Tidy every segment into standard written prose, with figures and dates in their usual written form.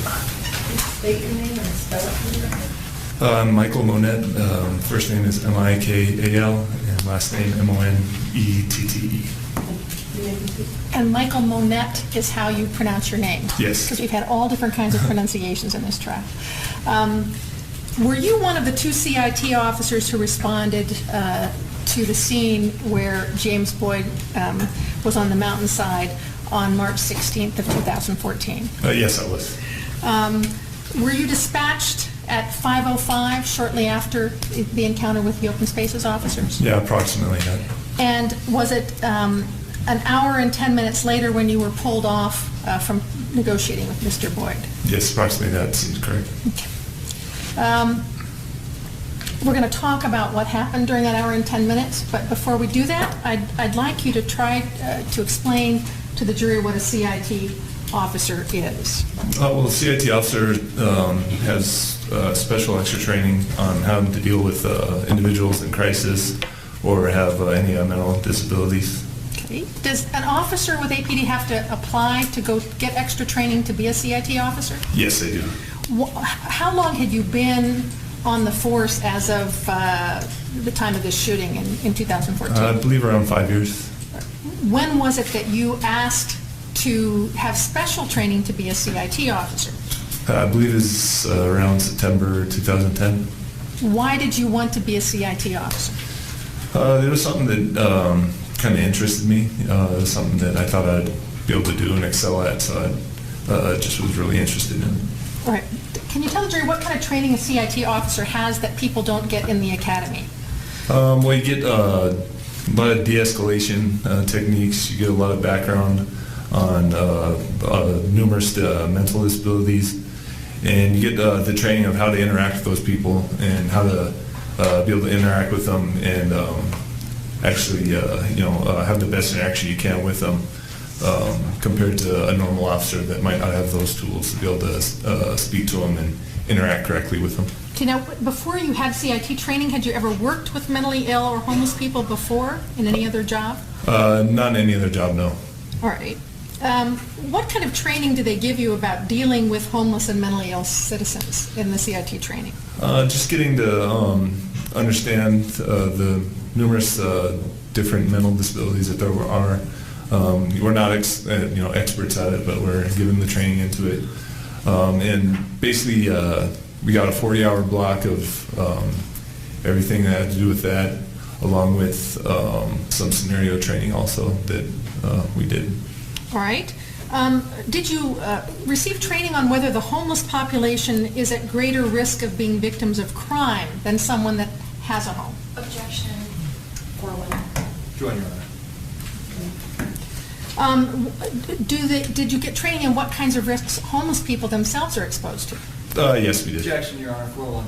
State your name and spell it for the record. I'm Michael Monette. First name is Mikal, and last name Monette. And Michael Monette is how you pronounce your name? Yes. Because we've had all different kinds of pronunciations in this trial. Were you one of the two CIT officers who responded to the scene where James Boyd was on the mountainside on March 16th of 2014? Yes, I was. Were you dispatched at 5:05 shortly after the encounter with the open spaces officers? Yeah, approximately that. And was it an hour and 10 minutes later when you were pulled off from negotiating with Mr. Boyd? Yes, approximately that seems correct. Okay. We're going to talk about what happened during that hour and 10 minutes, but before we do that, I'd like you to try to explain to the jury what a CIT officer is. Well, the CIT officer has special extra training on how to deal with individuals in crisis or have any mental disabilities. Okay. Does an officer with APD have to apply to go get extra training to be a CIT officer? Yes, they do. How long had you been on the force as of the time of this shooting in 2014? I believe around 5 years. When was it that you asked to have special training to be a CIT officer? I believe it's around September 2010. Why did you want to be a CIT officer? It was something that kind of interested me. It was something that I thought I'd be able to do and excel at, so I just was really interested in it. All right. Can you tell the jury what kind of training a CIT officer has that people don't get in the academy? Well, you get a lot of de-escalation techniques. You get a lot of background on numerous mental disabilities, and you get the training of how to interact with those people and how to be able to interact with them and actually, have the best interaction you can with them compared to a normal officer that might not have those tools to be able to speak to them and interact correctly with them. Okay, now, before you had CIT training, had you ever worked with mentally ill or homeless people before in any other job? Not in any other job, no. All right. What kind of training do they give you about dealing with homeless and mentally ill citizens in the CIT training? Just getting to understand the numerous different mental disabilities that there are. We're not experts at it, but we're given the training into it. And basically, we got a 40-hour block of everything that had to do with that, along with some scenario training also that we did. All right. Did you receive training on whether the homeless population is at greater risk of being victims of crime than someone that has a home? Objection. 4-1. Join Your Honor. Did you get training in what kinds of risks homeless people themselves are exposed to? Yes, we did. Objection, Your Honor. 4-1.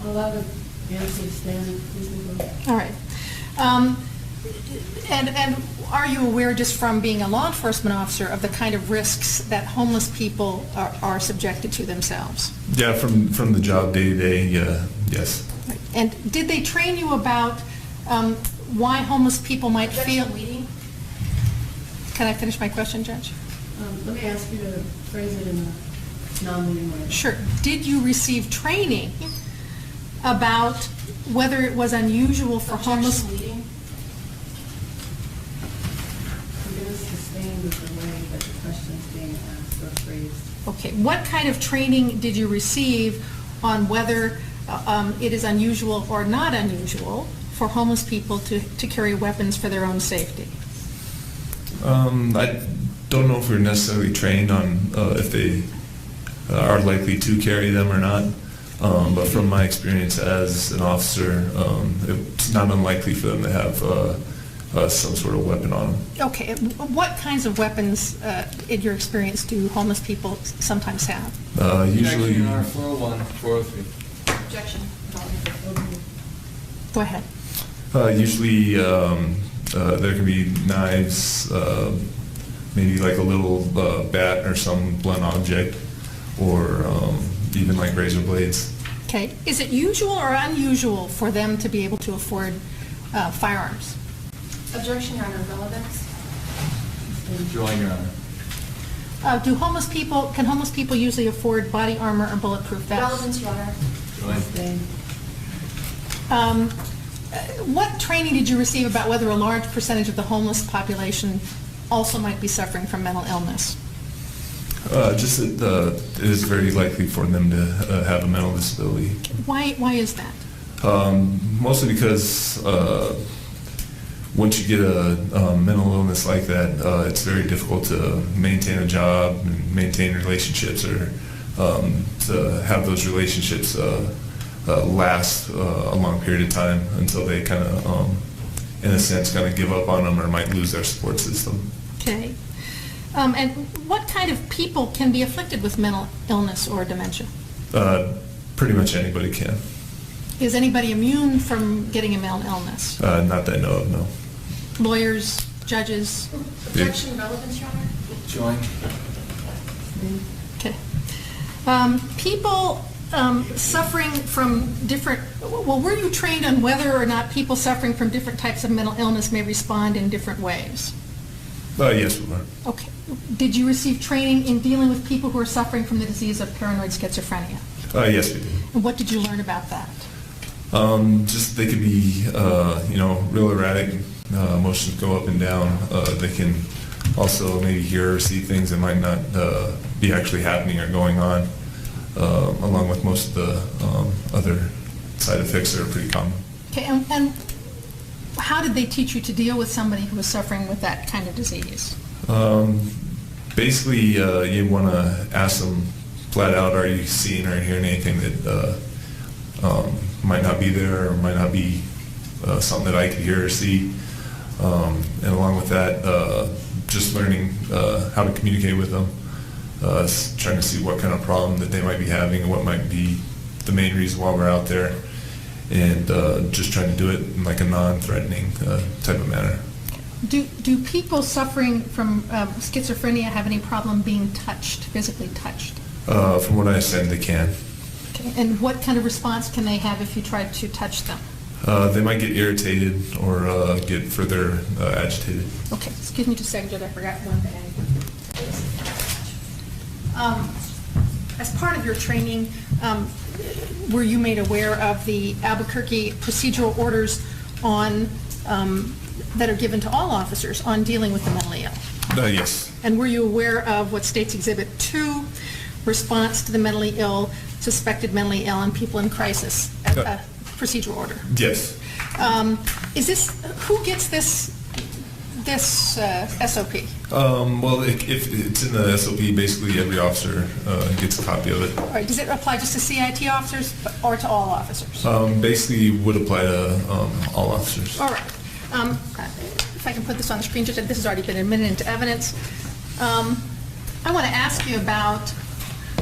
Allow the answer to stand. All right. And are you aware, just from being a law enforcement officer, of the kind of risks that homeless people are subjected to themselves? Yeah, from the job day-to-day, yes. Right. And did they train you about why homeless people might feel... Leading. Can I finish my question, Judge? Let me ask you to phrase it in a non-leading way. Sure. Did you receive training about whether it was unusual for homeless... Leading. You're going to sustain with the way that the question is being asked or phrased. Okay. What kind of training did you receive on whether it is unusual or not unusual for homeless people to carry weapons for their own safety? I don't know if we're necessarily trained on if they are likely to carry them or not, but from my experience as an officer, it's not unlikely for them to have some sort of weapon on them. Okay. What kinds of weapons, in your experience, do homeless people sometimes have? Usually... Objection, Your Honor. 401, 403. Objection. Go ahead. Usually there can be knives, maybe like a little bat or some blunt object, or even like razor blades. Okay. Is it usual or unusual for them to be able to afford firearms? Objection, Your Honor. Relevance. Join Your Honor. Can homeless people usually afford body armor or bulletproof vests? Relevance, Your Honor. Join. Stay. What training did you receive about whether a large percentage of the homeless population also might be suffering from mental illness? Just that it is very likely for them to have a mental disability. Why is that? Mostly because once you get a mental illness like that, it's very difficult to maintain a job and maintain relationships, or to have those relationships last a long period of time until they kind of, in a sense, kind of give up on them or might lose their support system. Okay. And what kind of people can be afflicted with mental illness or dementia? Pretty much anybody can. Is anybody immune from getting a mental illness? Not that I know of, no. Lawyers, judges? Objection, relevance, Your Honor. Join. Okay. People suffering from different, well, were you trained on whether or not people suffering from different types of mental illness may respond in different ways? Yes, we were. Okay. Did you receive training in dealing with people who are suffering from the disease of paranoid schizophrenia? Yes, we did. And what did you learn about that? Just they could be, real erratic. Emotions go up and down. They can also maybe hear or see things that might not be actually happening or going on, along with most of the other side effects that are pretty common. Okay, and how did they teach you to deal with somebody who was suffering with that kind of disease? Basically, you want to ask them flat out, are you seeing or hearing anything that might not be there or might not be something that I could hear or see? And along with that, just learning how to communicate with them, trying to see what kind of problem that they might be having and what might be the main reason why we're out there, and just trying to do it in like a non-threatening type of manner. Do people suffering from schizophrenia have any problem being touched, physically touched? From what I understand, they can. Okay. And what kind of response can they have if you try to touch them? They might get irritated or get further agitated. Okay, excuse me just a second, Judge, I forgot one thing. As part of your training, were you made aware of the Albuquerque procedural orders on that are given to all officers on dealing with the mentally ill? Yes. And were you aware of what State's Exhibit 2, response to the mentally ill, suspected mentally ill, and people in crisis procedural order? Yes. Is this, who gets this SOP? Well, if it's in the SOP, basically every officer gets a copy of it. All right, does it apply just to CIT officers or to all officers? Basically would apply to all officers. All right. If I can put this on the screen, Judge, this has already been admitted into evidence. I want to ask you about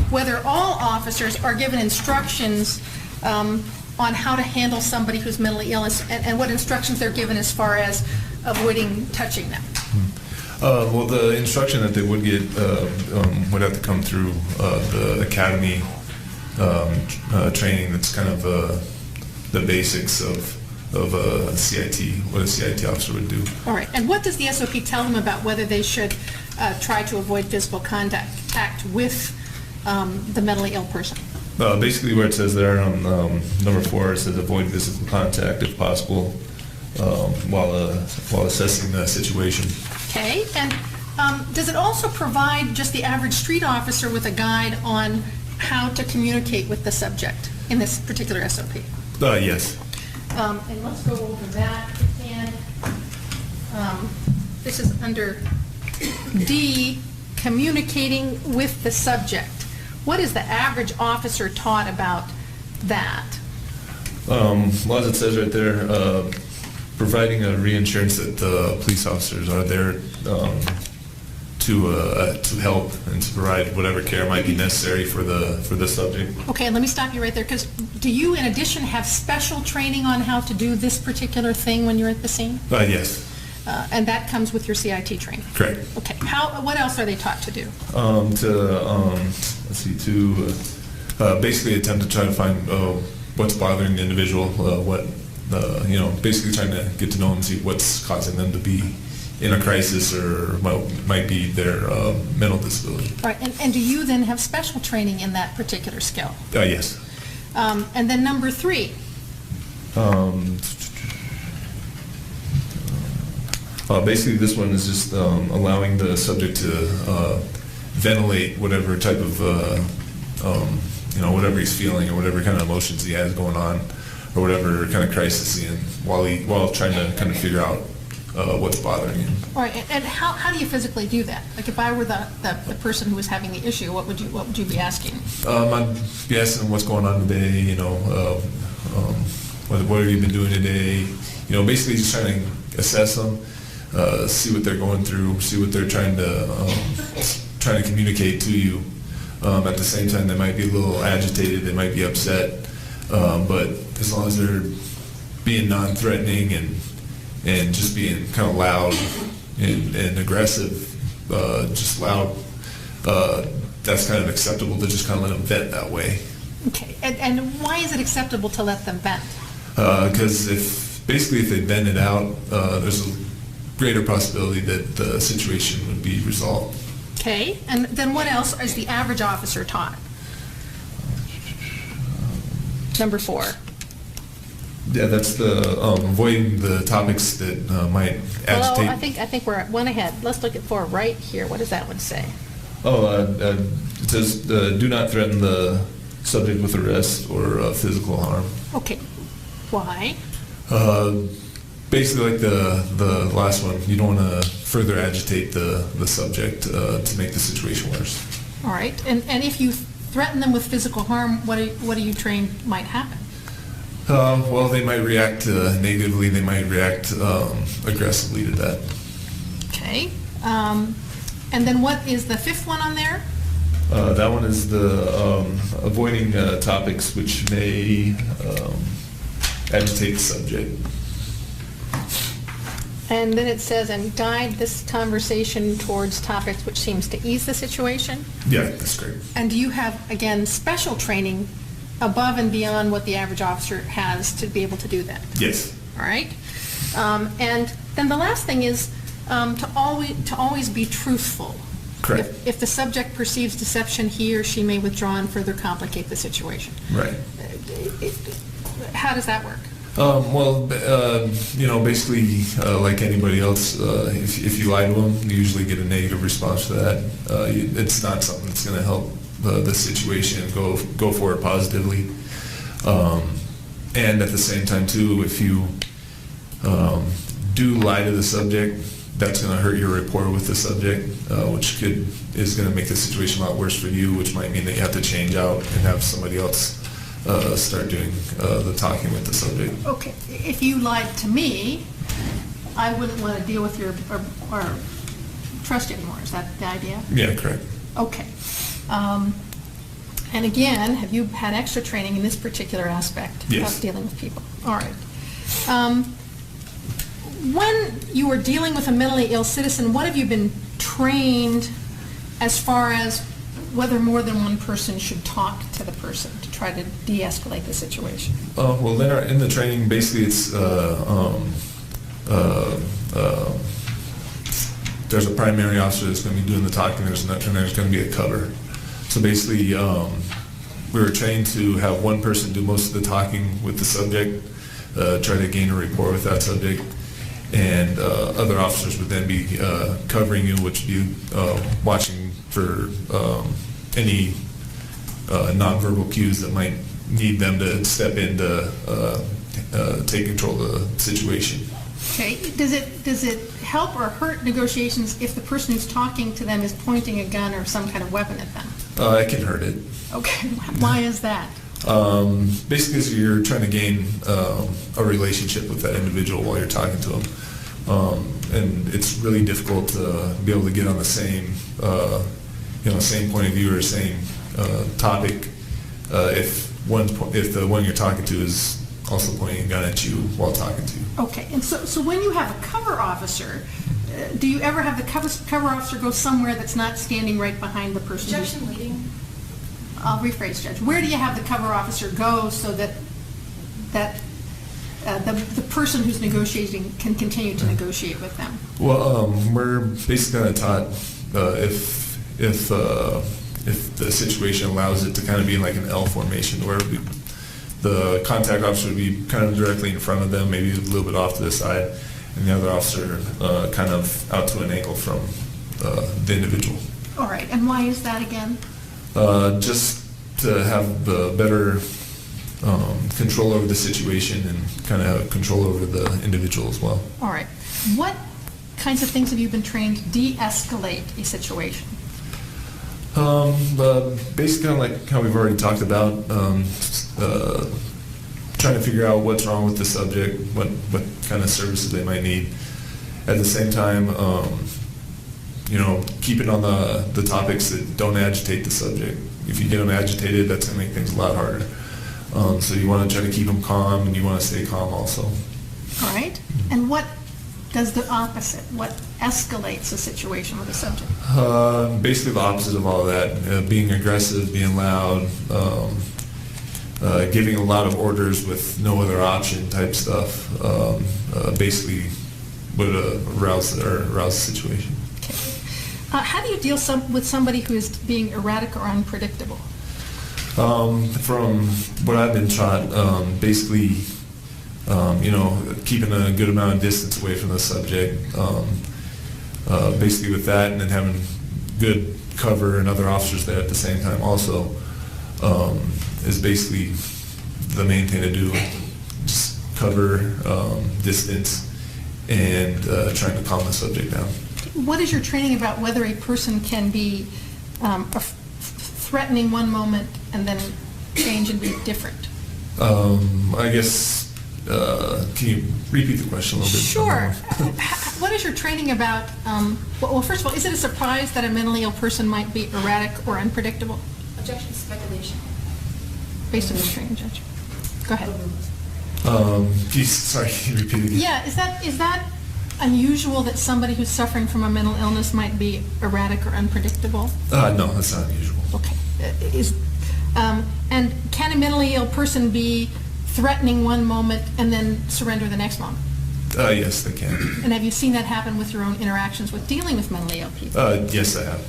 whether all officers are given instructions on how to handle somebody who's mentally ill, and what instructions they're given as far as avoiding touching them. Well, the instruction that they would get would have to come through the academy training. That's kind of the basics of a CIT, what a CIT officer would do. All right. And what does the SOP tell them about whether they should try to avoid physical contact with the mentally ill person? Basically, where it says there on number 4, it says avoid physical contact if possible while assessing the situation. Okay. And does it also provide just the average street officer with a guide on how to communicate with the subject in this particular SOP? Yes. And let's go over that. And this is under D, communicating with the subject. What is the average officer taught about that? Well, as it says right there, providing a reassurance that the police officers are there to help and to provide whatever care might be necessary for the subject. Okay, let me stop you right there, because do you, in addition, have special training on how to do this particular thing when you're at the scene? Yes. And that comes with your CIT training? Correct. Okay. What else are they taught to do? To basically attempt to try to find what's bothering the individual, basically trying to get to know them, see what's causing them to be in a crisis or might be their mental disability. All right, and do you then have special training in that particular skill? Yes. And then number 3. Basically, this one is just allowing the subject to ventilate whatever type of, whatever he's feeling or whatever kind of emotions he has going on, or whatever kind of crisis he's in, while trying to kind of figure out what's bothering him. All right, and how do you physically do that? Like if I were the person who was having the issue, what would you be asking? I'd be asking them what's going on today. What have you been doing today? Basically just trying to assess them. See what they're going through, see what they're trying to communicate to you. At the same time, they might be a little agitated, they might be upset, but as long as they're being non-threatening and just being kind of loud and aggressive, just loud, that's kind of acceptable to just kind of let them vent that way. Okay, and why is it acceptable to let them vent? Because if they vent it out, there's a greater possibility that the situation would be resolved. Okay, and then what else is the average officer taught? Number 4. Yeah, that's the avoiding the topics that might agitate. Well, I think we're one ahead. Let's look at 4 right here. What does that one say? It says do not threaten the subject with arrest or physical harm. Okay, why? Basically, like the last one, you don't want to further agitate the subject to make the situation worse. All right, and if you threaten them with physical harm, what are you trained might happen? Well, they might react negatively. They might react aggressively to that. Okay, and then what is the 5th one on there? That one is the avoiding topics which may agitate the subject. And then it says, and guide this conversation towards topics which seems to ease the situation. Yeah, that's great. And do you have, again, special training above and beyond what the average officer has to be able to do that? Yes. All right. And then the last thing is to always be truthful. Correct. If the subject perceives deception, he or she may withdraw and further complicate the situation. Right. How does that work? Basically, like anybody else, if you lie to them, you usually get a negative response to that. It's not something that's going to help the situation go forward positively. And at the same time, too, if you do lie to the subject, that's going to hurt your rapport with the subject, which is going to make the situation a lot worse for you, which might mean that you have to change out and have somebody else start doing the talking with the subject. Okay, if you lied to me, I wouldn't want to deal with your or trust you anymore. Is that the idea? Yeah, correct. Okay. And again, have you had extra training in this particular aspect Yes. of dealing with people? All right. When you are dealing with a mentally ill citizen, what have you been trained as far as whether more than one person should talk to the person to try to de-escalate the situation? Well, in the training, basically, it's there's a primary officer that's going to be doing the talking, and there's going to be a cover. So basically, we were trained to have one person do most of the talking with the subject, try to gain a rapport with that subject, and other officers would then be covering you, which would be watching for any nonverbal cues that might need them to step in to take control of the situation. Okay. Does it help or hurt negotiations if the person who's talking to them is pointing a gun or some kind of weapon at them? It can hurt it. Okay. Why is that? Basically, so you're trying to gain a relationship with that individual while you're talking to them, and it's really difficult to be able to get on the same, same point of view or same topic if the one you're talking to is also pointing a gun at you while talking to you. Okay. And so when you have a cover officer, do you ever have the cover officer go somewhere that's not standing right behind the person? Objection leading. I'll rephrase, Judge. Where do you have the cover officer go so that the person who's negotiating can continue to negotiate with them? Well, we're basically kind of taught if the situation allows it to kind of be like an L formation, where the contact officer would be kind of directly in front of them, maybe a little bit off to the side, and the other officer kind of out to an angle from the individual. All right, and why is that again? Just to have the better control over the situation and kind of have control over the individual as well. All right. What kinds of things have you been trained to de-escalate a situation? Basically, like how we've already talked about, trying to figure out what's wrong with the subject, what kind of services they might need. At the same time, keeping on the topics that don't agitate the subject. If you get them agitated, that's going to make things a lot harder. So you want to try to keep them calm, and you want to stay calm also. All right. And what does the opposite? What escalates a situation with a subject? Basically the opposite of all of that. Being aggressive, being loud, giving a lot of orders with no other option type stuff. Basically would arouse the situation. Okay. How do you deal with somebody who is being erratic or unpredictable? From what I've been taught, basically, keeping a good amount of distance away from the subject, basically with that, and then having good cover and other officers there at the same time also, is basically the main thing to do. Just cover, distance, and trying to calm the subject down. What is your training about whether a person can be threatening one moment and then change and be different? I guess, can you repeat the question a little bit? Sure. What is your training about, well, first of all, is it a surprise that a mentally ill person might be erratic or unpredictable? Objection, speculation. Based on this training, Judge. Go ahead. Sorry, can you repeat it again? Yeah, is that unusual that somebody who's suffering from a mental illness might be erratic or unpredictable? No, that's not unusual. Okay. And can a mentally ill person be threatening one moment and then surrender the next moment? Yes, they can. And have you seen that happen with your own interactions with dealing with mentally ill people? Yes, I have.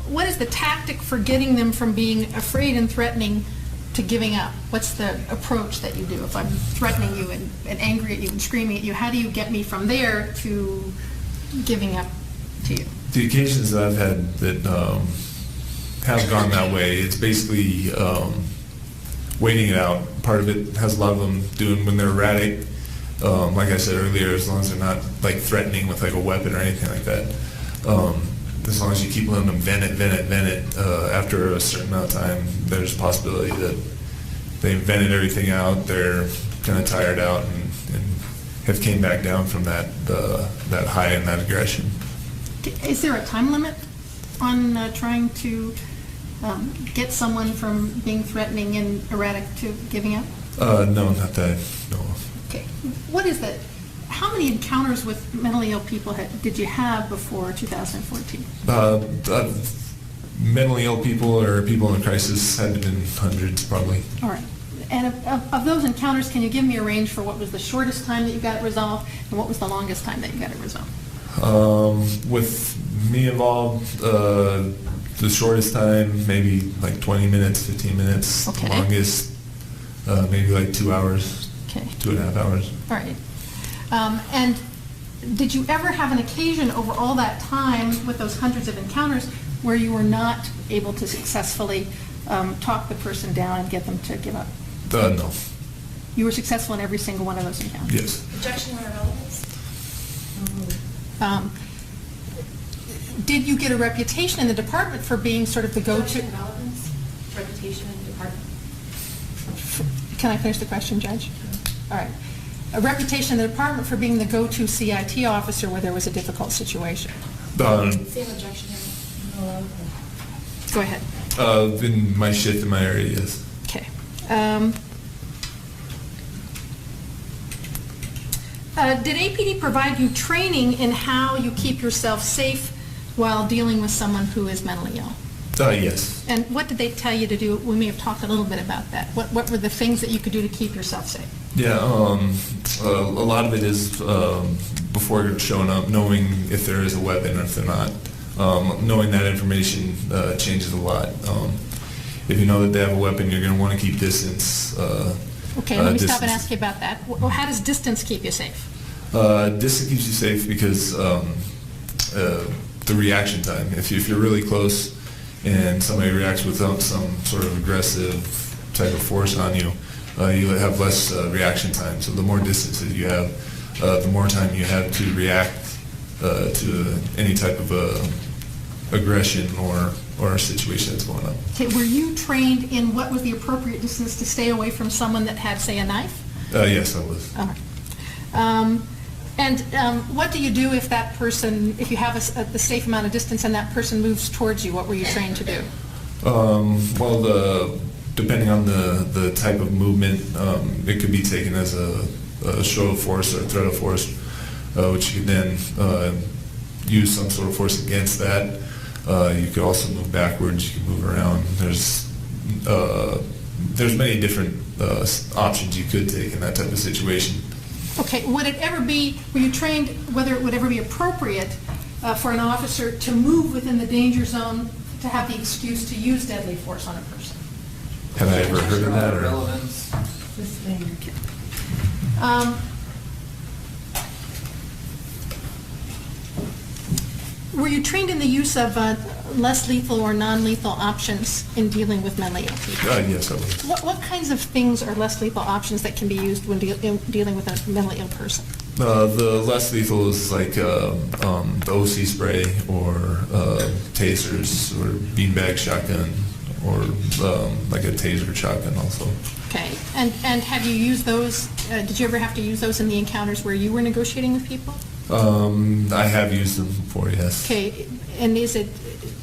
What is the tactic for getting them from being afraid and threatening to giving up? What's the approach that you do? If I'm threatening you and angry at you and screaming at you, how do you get me from there to giving up to you? The occasions that I've had that have gone that way, it's basically waiting it out. Part of it has a lot of them doing when they're erratic. Like I said earlier, as long as they're not like threatening with like a weapon or anything like that, as long as you keep letting them vent it, after a certain amount of time, there's a possibility that they vented everything out, they're kind of tired out, and have came back down from that high and that aggression. Is there a time limit on trying to get someone from being threatening and erratic to giving up? No, not that I know of. Okay. How many encounters with mentally ill people did you have before 2014? Mentally ill people or people in crisis had been hundreds, probably. All right. And of those encounters, can you give me a range for what was the shortest time that you got it resolved and what was the longest time that you got it resolved? With me involved, the shortest time, maybe like 20 minutes, 15 minutes. Okay. Longest, maybe like 2 hours, Okay. 2.5 hours. All right. And did you ever have an occasion over all that time with those hundreds of encounters where you were not able to successfully talk the person down and get them to give up? No. You were successful in every single one of those encounters? Yes. Objection or irrelevance. Did you get a reputation in the department for being sort of the go-to? Objection, relevance, reputation, and department. Can I finish the question, Judge? All right. A reputation in the department for being the go-to CIT officer where there was a difficult situation. Same objection. Go ahead. In my shift in my area, yes. Okay. Did APD provide you training in how you keep yourself safe while dealing with someone who is mentally ill? Yes. And what did they tell you to do? We may have talked a little bit about that. What were the things that you could do to keep yourself safe? Yeah, a lot of it is before you're showing up, knowing if there is a weapon or if they're not. Knowing that information changes a lot. If you know that they have a weapon, you're going to want to keep distance. Okay, let me stop and ask you about that. How does distance keep you safe? Distance keeps you safe because the reaction time. If you're really close and somebody reacts with some sort of aggressive type of force on you, you have less reaction time. So the more distance that you have, the more time you have to react to any type of aggression or situation that's going on. Okay, were you trained in what was the appropriate distance to stay away from someone that had, say, a knife? Yes, I was. All right. What do you do if that person, if you have a safe amount of distance and that person moves towards you? What were you trained to do? Well, depending on the type of movement, it could be taken as a show of force or a threat of force, which you can then use some sort of force against that. You could also move backwards. You can move around. There's many different options you could take in that type of situation. Okay, were you trained whether it would ever be appropriate for an officer to move within the danger zone to have the excuse to use deadly force on a person? Have I ever heard of that? Or? Relevance. Sustained. Were you trained in the use of less lethal or non-lethal options in dealing with mentally ill people? Yes, I was. What kinds of things are less lethal options that can be used when dealing with a mentally ill person? The less lethal is like the OC spray or tasers or beanbag shotgun or like a taser shotgun also. Okay, and have you used those, did you ever have to use those in the encounters where you were negotiating with people? I have used them before, yes. Okay, and is it,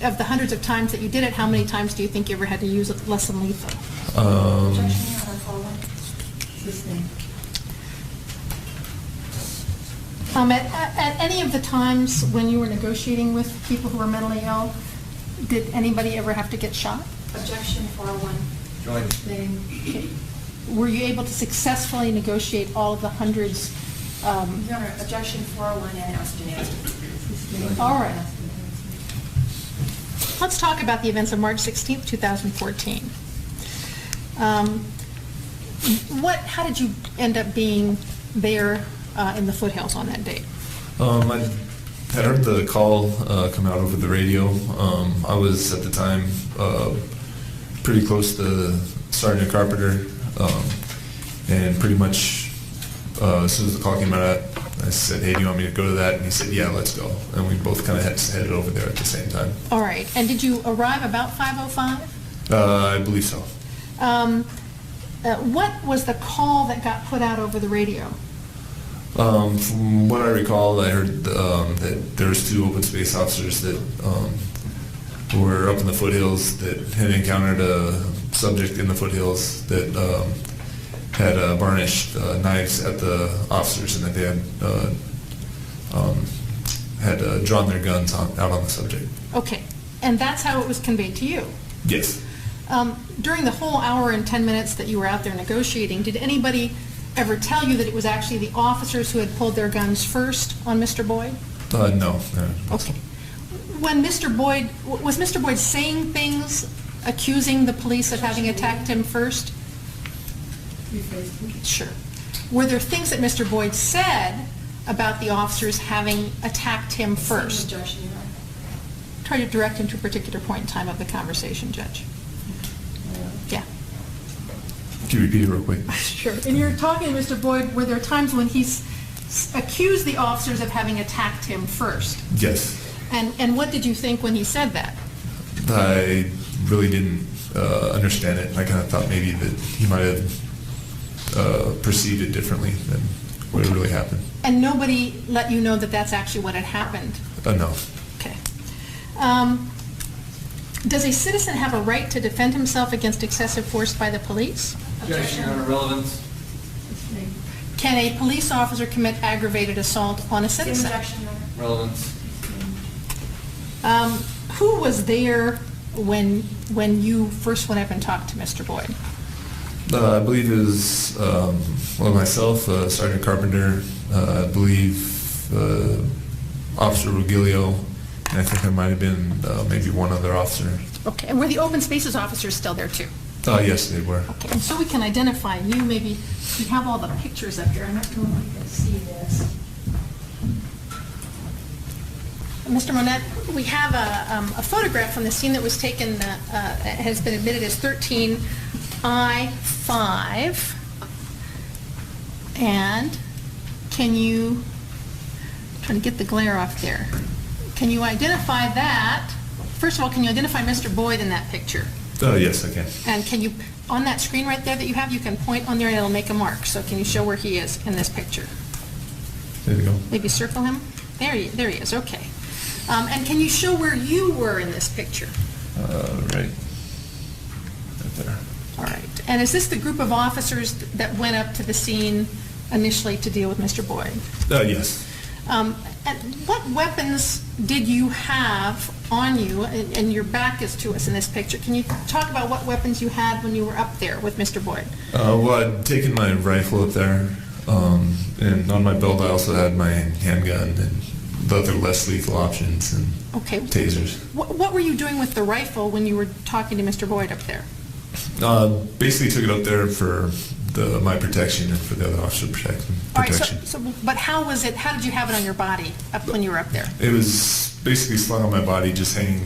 of the hundreds of times that you did it, how many times do you think you ever had to use it less than lethal? Objection, Your Honor, 4-1. Sustained. At any of the times when you were negotiating with people who were mentally ill, did anybody ever have to get shot? Objection, 4-1. Join. Sustained. Okay. Were you able to successfully negotiate all of the hundreds? Your Honor, objection, 4-1, and asked and answered. Sustained. All right. Let's talk about the events of March 16th, 2014. How did you end up being there in the foothills on that date? I had heard the call come out over the radio. I was at the time pretty close to Sergeant Carpenter, and pretty much as soon as the call came out, I said, "Hey, do you want me to go to that?" And he said, "Yeah, let's go." And we both kind of headed over there at the same time. All right. And did you arrive about 5:05? I believe so. What was the call that got put out over the radio? From what I recall, I heard that there was 2 open space officers that were up in the foothills that had encountered a subject in the foothills that had varnished knives at the officers, and that they had drawn their guns out on the subject. Okay. And that's how it was conveyed to you? Yes. During the whole hour and 10 minutes that you were out there negotiating, did anybody ever tell you that it was actually the officers who had pulled their guns first on Mr. Boyd? No. Okay. When Mr. Boyd, was Mr. Boyd saying things accusing the police of having attacked him first? Rephrase. Sure. Were there things that Mr. Boyd said about the officers having attacked him first? Same objection, Your Honor. Try to direct him to a particular point in time of the conversation, Judge. Yeah. Can you repeat it real quick? Sure. And you're talking to Mr. Boyd, were there times when he's accused the officers of having attacked him first? Yes. And what did you think when he said that? I really didn't understand it. I kind of thought maybe that he might have perceived it differently than what really happened. And nobody let you know that that's actually what had happened? No. Okay. Does a citizen have a right to defend himself against excessive force by the police? Objection, Your Honor, relevance. Sustained. Can a police officer commit aggravated assault on a Same citizen? objection, Your Honor. Relevance. Who was there when you first went up and talked to Mr. Boyd? I believe it was, myself, Sergeant Carpenter, I believe Officer Rugilio, and I think there might have been maybe one other officer. Okay, and were the open spaces officers still there too? Yes, they were. Okay, and so we can identify you, maybe, we have all the pictures up here. I'm not sure if you can see this. Mr. Monette, we have a photograph from the scene that was taken, has been admitted as 13I5. And can you, trying to get the glare off there. Can you identify that? First of all, can you identify Mr. Boyd in that picture? Yes, I can. And can you, on that screen right there that you have, you can point on there and it'll make a mark. So can you show where he is in this picture? There you go. Maybe circle him? There he is, okay. And can you show where you were in this picture? Right there. All right. And is this the group of officers that went up to the scene initially to deal with Mr. Boyd? Yes. And what weapons did you have on you? And your back is to us in this picture. Can you talk about what weapons you had when you were up there with Mr. Boyd? Well, I'd taken my rifle up there, and on my belt I also had my handgun and the other less lethal options and tasers. What were you doing with the rifle when you were talking to Mr. Boyd up there? Basically took it up there for my protection and for the other officer protection. All right, but how was it, how did you have it on your body up when you were up there? It was basically slung on my body, just hanging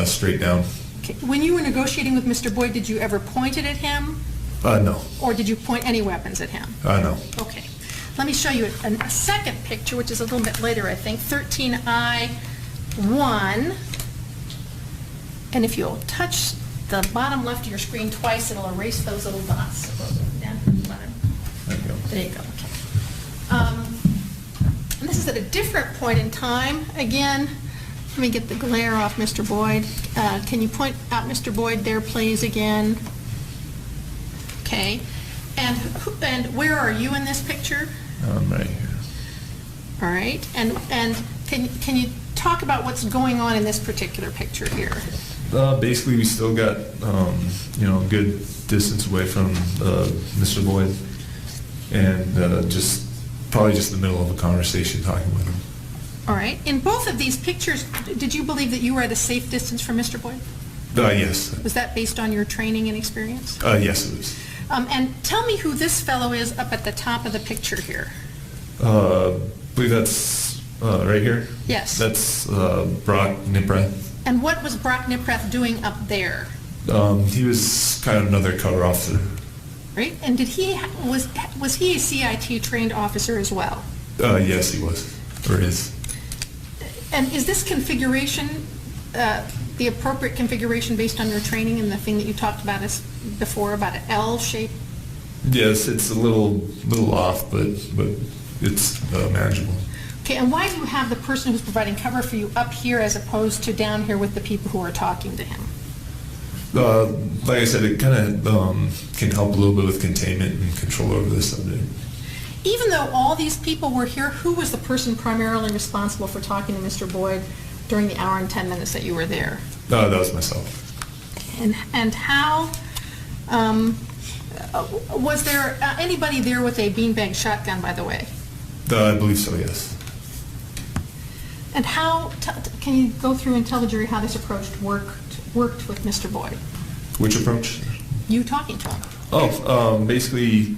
straight down. Okay. When you were negotiating with Mr. Boyd, did you ever point it at him? No. Or did you point any weapons at him? No. Okay. Let me show you a second picture, which is a little bit later, I think, 13I1. And if you'll touch the bottom left of your screen twice, it'll erase those little dots. Down to the bottom. There you go. There you go. Okay. And this is at a different point in time. Again, let me get the glare off Mr. Boyd. Can you point out Mr. Boyd there, please, again? Okay. And where are you in this picture? Right here. All right. And can you talk about what's going on in this particular picture here? Basically, we still got good distance away from Mr. Boyd, and probably just in the middle of a conversation talking with him. All right. In both of these pictures, did you believe that you were at a safe distance from Mr. Boyd? Yes. Was that based on your training and experience? Yes, it was. And tell me who this fellow is up at the top of the picture here. I believe that's right here. Yes. That's Brock Nipreth. And what was Brock Nipreth doing up there? He was kind of another cover officer. Right. And was he a CIT trained officer as well? Yes, he was, or is. And is this configuration the appropriate configuration based on your training and the thing that you talked about before about an L shape? Yes, it's a little off, but it's manageable. Okay, and why do you have the person who's providing cover for you up here as opposed to down here with the people who are talking to him? Like I said, it kind of can help a little bit with containment and control over the subject. Even though all these people were here, who was the person primarily responsible for talking to Mr. Boyd during the hour and 10 minutes that you were there? That was myself. And how, was there anybody there with a beanbag shotgun, by the way? I believe so, yes. And how, can you go through and tell the jury how this approach worked with Mr. Boyd? Which approach? You talking to him. Basically,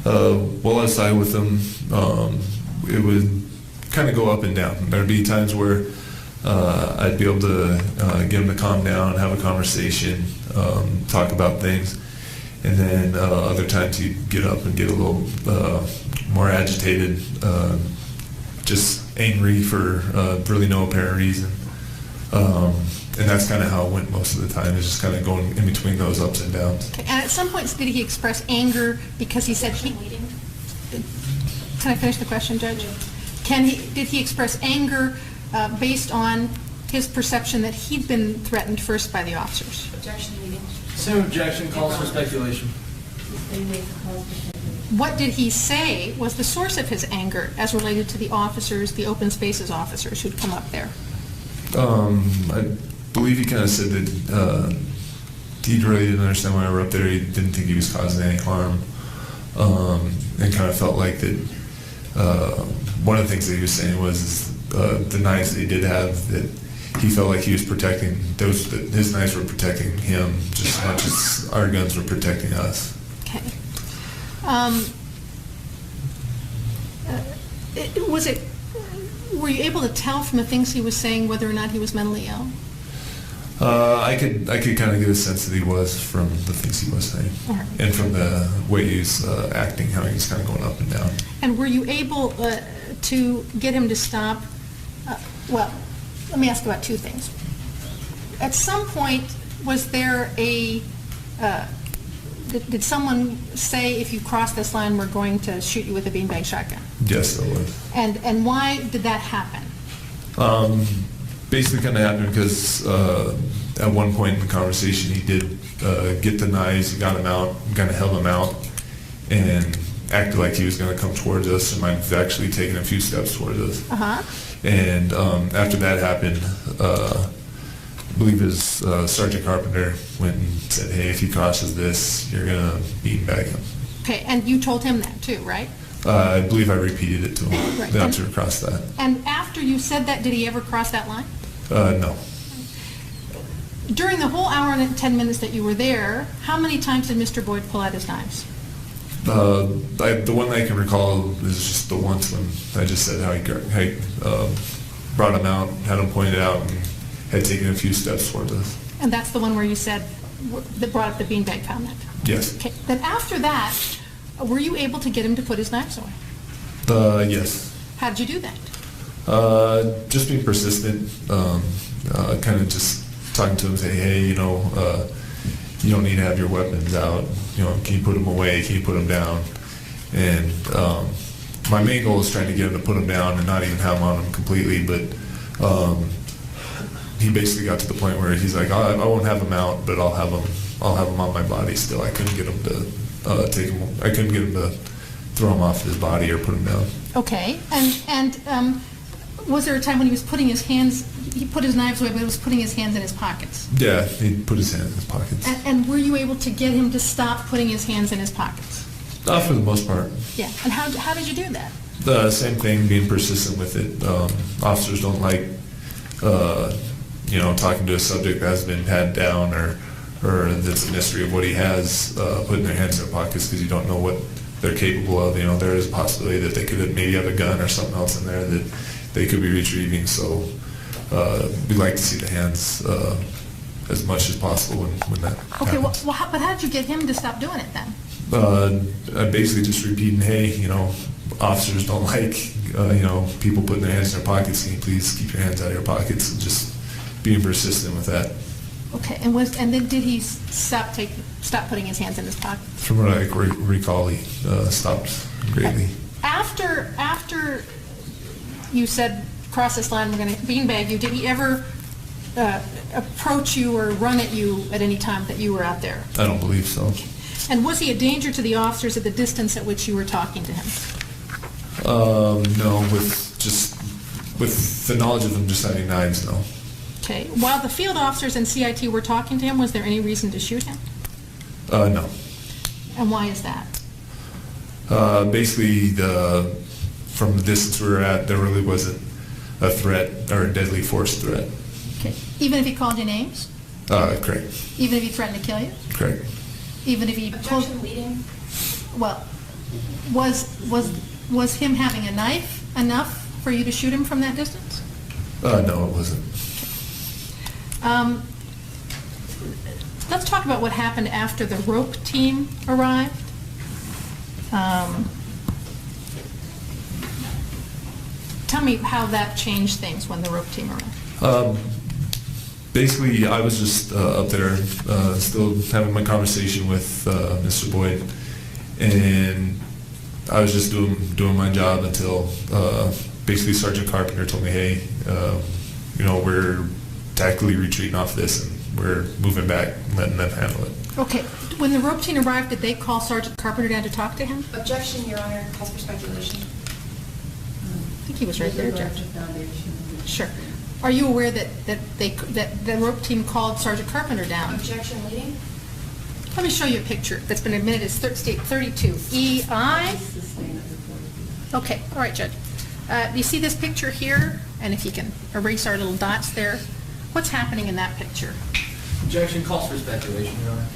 while I was side with him, it would kind of go up and down. There'd be times where I'd be able to get him to calm down, have a conversation, talk about things, and then other times he'd get up and get a little more agitated, just angry for really no apparent reason. And that's kind of how it went most of the time, is just kind of going in between those ups and downs. Okay. And at some points, did he express anger because he said he... Can I finish the question, Judge? Did he express anger based on his perception that he'd been threatened first by the officers? Objection, meeting. Same objection, calls for speculation. What did he say was the source of his anger as related to the officers, the open spaces officers who'd come up there? I believe he kind of said that he really didn't understand why we were up there. He didn't think he was causing any harm, and kind of felt like that. One of the things that he was saying was the knives that he did have, that he felt like he was protecting those. That his knives were protecting him just as much as our guns were protecting us. Okay. Were you able to tell from the things he was saying whether or not he was mentally ill? I could kind of get a sense that he was from the things he was saying, Right. and from the way he was acting, how he was kind of going up and down. And were you able to get him to stop? Well, let me ask about two things. At some point, was there did someone say, if you cross this line, we're going to shoot you with a beanbag shotgun? Yes, there was. And why did that happen? Basically kind of happened because at one point in the conversation he did get the knives, he got them out, kind of held them out, and acted like he was going to come towards us, and might have actually taken a few steps towards us. Uh-huh. And after that happened, I believe it was Sergeant Carpenter went and said, hey, if he crosses this, you're going to beanbag him. Okay, and you told him that too, right? I believe I repeated it to him, Right. not to cross that. And after you said that, did he ever cross that line? No. During the whole hour and 10 minutes that you were there, how many times did Mr. Boyd pull out his knives? The one I can recall is just the once when I just said how he brought him out, had him pointed out, and had taken a few steps towards us. And that's the one where you said, that brought up the beanbag comment? Yes. Okay, then after that, were you able to get him to put his knives away? Yes. How did you do that? Just being persistent, kind of just talking to him, say, hey, you don't need to have your weapons out. Can you put them away? Can you put them down? And my main goal is trying to get him to put them down and not even have them on him completely. But he basically got to the point where he's like, I won't have them out, but I'll have them on my body still. I couldn't get him to take them. I couldn't get him to throw them off his body or put them down. Okay, and was there a time when he was putting his hands, he put his knives away, but he was putting his hands in his pockets? Yeah, he put his hand in his pockets. And were you able to get him to stop putting his hands in his pockets? For the most part. Yeah, and how did you do that? The same thing, being persistent with it. Officers don't like, talking to a subject that has been patted down or that's a mystery of what he has, putting their hands in their pockets because you don't know what they're capable of. There is a possibility that they could maybe have a gun or something else in there that they could be retrieving. So we like to see the hands as much as possible when that Okay, happens. but how did you get him to stop doing it then? I basically just repeating, hey, officers don't like, people putting their hands in their pockets. Can you please keep your hands out of your pockets? And just being persistent with that. Okay, and then did he stop putting his hands in his pocket? From what I recall, he stopped greatly. After you said, cross this line, we're going to beanbag you, did he ever approach you or run at you at any time that you were out there? I don't believe so. And was he a danger to the officers at the distance at which you were talking to him? No, with the knowledge of him just having knives, no. Okay. While the field officers and CIT were talking to him, was there any reason to shoot him? No. And why is that? Basically, from the distance we were at, there really wasn't a threat or a deadly force threat. Okay. Even if he called you names? Correct. Even if he threatened to kill you? Correct. Even if he pulled... Objection leading. Well, was him having a knife enough for you to shoot him from that distance? No, it wasn't. Let's talk about what happened after the rope team arrived. Tell me how that changed things when the rope team arrived. Basically, I was just up there still having my conversation with Mr. Boyd, and I was just doing my job until basically Sergeant Carpenter told me, hey, we're tactically retreating off this and we're moving back and letting them handle it. Okay. When the rope team arrived, did they call Sergeant Carpenter down to talk to him? Objection, Your Honor, calls for speculation. I think he was right there, Judge. Foundation. Sure. Are you aware that the rope team called Sergeant Carpenter down? Objection leading. Let me show you a picture that's been admitted as state 32. EI? Sustain up to 40 feet. Okay, all right, Judge. Do you see this picture here? And if you can erase our little dots there. What's happening in that picture? Objection calls for speculation, Your Honor.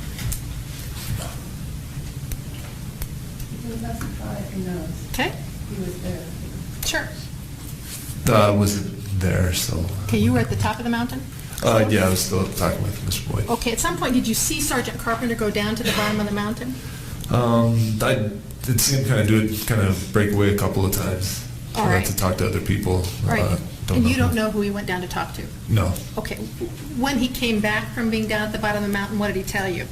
He can testify if he knows. Okay, He was there. sure. I wasn't there, so. Okay, you were at the top of the mountain? Yeah, I was still talking with Mr. Boyd. Okay, at some point, did you see Sergeant Carpenter go down to the bottom of the mountain? I did see him kind of break away a couple of times. All right. To talk to other people. All right, and you don't who. know who he went down to talk to? No. Okay, when he came back from being down at the bottom of the mountain, what did he tell you?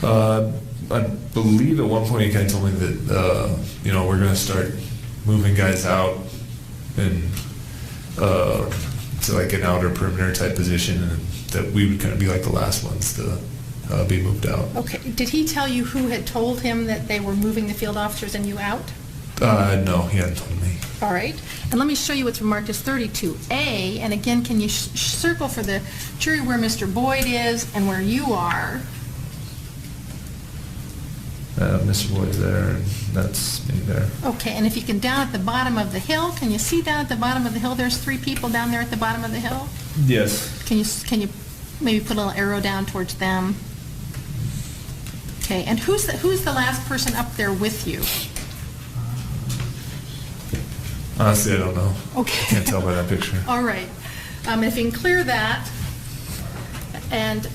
I believe at one point he kind of told me that, we're going to start moving guys out and to like an outer perimeter type position, and that we would kind of be like the last ones to be moved out. Okay, did he tell you who had told him that they were moving the field officers and you out? No, he hadn't told me. All right, and let me show you what's marked as 32A, and again, can you circle for the jury where Mr. Boyd is and where you are? Mr. Boyd's there, and that's me there. Okay, and if you can down at the bottom of the hill, can you see down at the bottom of the hill, there's 3 people down there at the bottom of the hill? Yes. Can you maybe put a little arrow down towards them? Okay, and who's the last person up there with you? Honestly, I don't know. Okay. Can't tell by that picture. All right. If you can clear that, and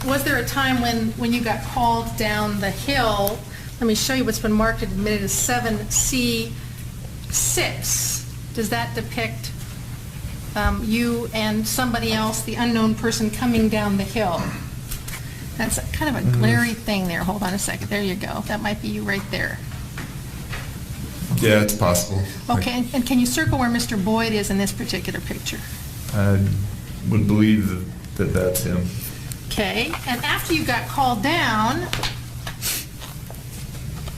was there a time when you got called down the hill? Let me show you what's been marked and admitted as 7C6. Does that depict you and somebody else, the unknown person coming down the hill? That's kind of a glary thing there. Hold on a second. There you go. That might be you right there. Yeah, it's possible. Okay, and can you circle where Mr. Boyd is in this particular picture? I would believe that that's him. Okay, and after you got called down,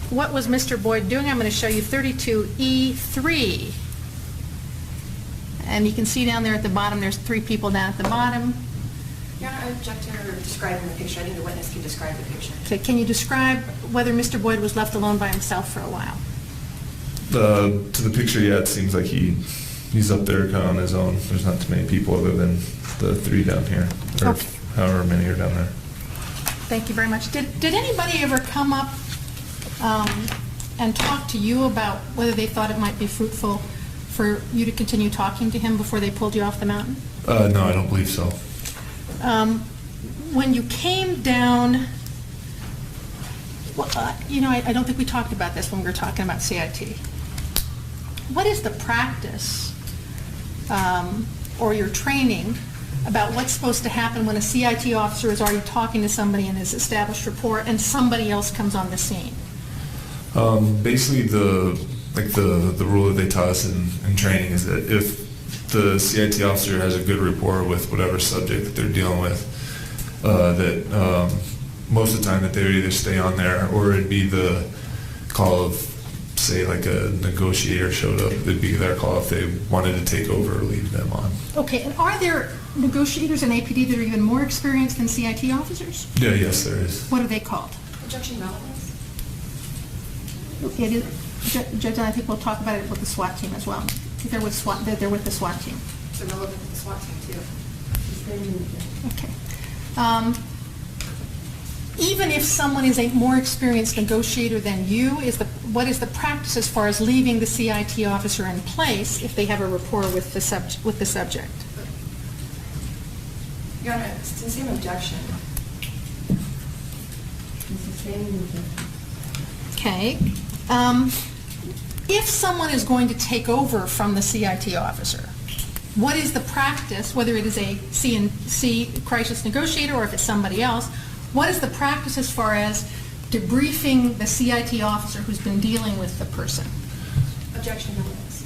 what was Mr. Boyd doing? I'm going to show you 32E3. And you can see down there at the bottom, there's 3 people down at the bottom. Your Honor, I object to describing the picture. I think the witness can describe the picture. Okay, can you describe whether Mr. Boyd was left alone by himself for a while? To the picture, yeah, it seems like he's up there kind of on his own. There's not too many people other than the 3 down here, or Okay. however many are down there. Thank you very much. Did anybody ever come up and talk to you about whether they thought it might be fruitful for you to continue talking to him before they pulled you off the mountain? No, I don't believe so. When you came down, well, I don't think we talked about this when we were talking about CIT. What is the practice or your training about what's supposed to happen when a CIT officer is already talking to somebody and has established rapport and somebody else comes on the scene? Basically, the rule that they taught us in training is that if the CIT officer has a good rapport with whatever subject that they're dealing with, that most of the time that they would either stay on there, or it'd be the call of, say, like a negotiator showed up, it'd be their call if they wanted to take over or leave them on. Okay, and are there negotiators in APD that are even more experienced than CIT officers? Yeah, yes, there is. What are they called? Objection relevance. Judge, I think we'll talk about it with the SWAT team as well. They're with the SWAT team. So relevant to the SWAT team, too. Sustaining the Okay. Even if someone is a more experienced negotiator than you, what is the practice as far as leaving the CIT officer in place if they have a rapport with the subject? Your Honor, it's the same objection. sustaining the Okay. If someone is going to take over from the CIT officer, what is the practice, whether it is a CNC crisis negotiator or if it's somebody else, what is the practice as far as debriefing the CIT officer who's been dealing with the person? Objection relevance.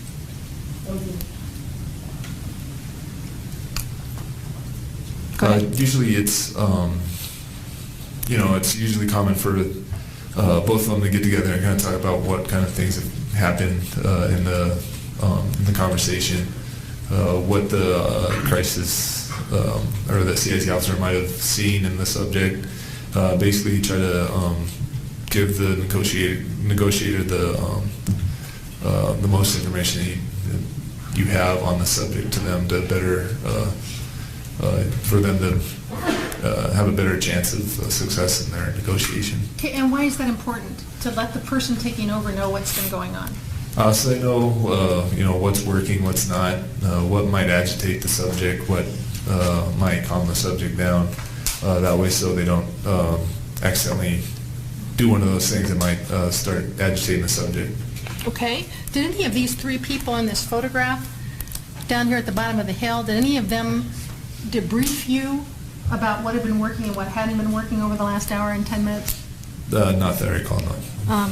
Go ahead. Usually it's, it's usually common for both of them to get together and kind of talk about what kind of things have happened in the conversation, what the crisis or the CIT officer might have seen in the subject, basically try to give the negotiator the most information you have on the subject to them, to better for them to have a better chance of success in their negotiation. Okay, and why is that important, to let the person taking over know what's been going on? So they know, what's working, what's not, what might agitate the subject, what might calm the subject down. That way, so they don't accidentally do one of those things that might start agitating the subject. Okay. Did any of these three people in this photograph down here at the bottom of the hill, did any of them debrief you about what had been working and what hadn't been working over the last hour and 10 minutes? Not that I recall, no.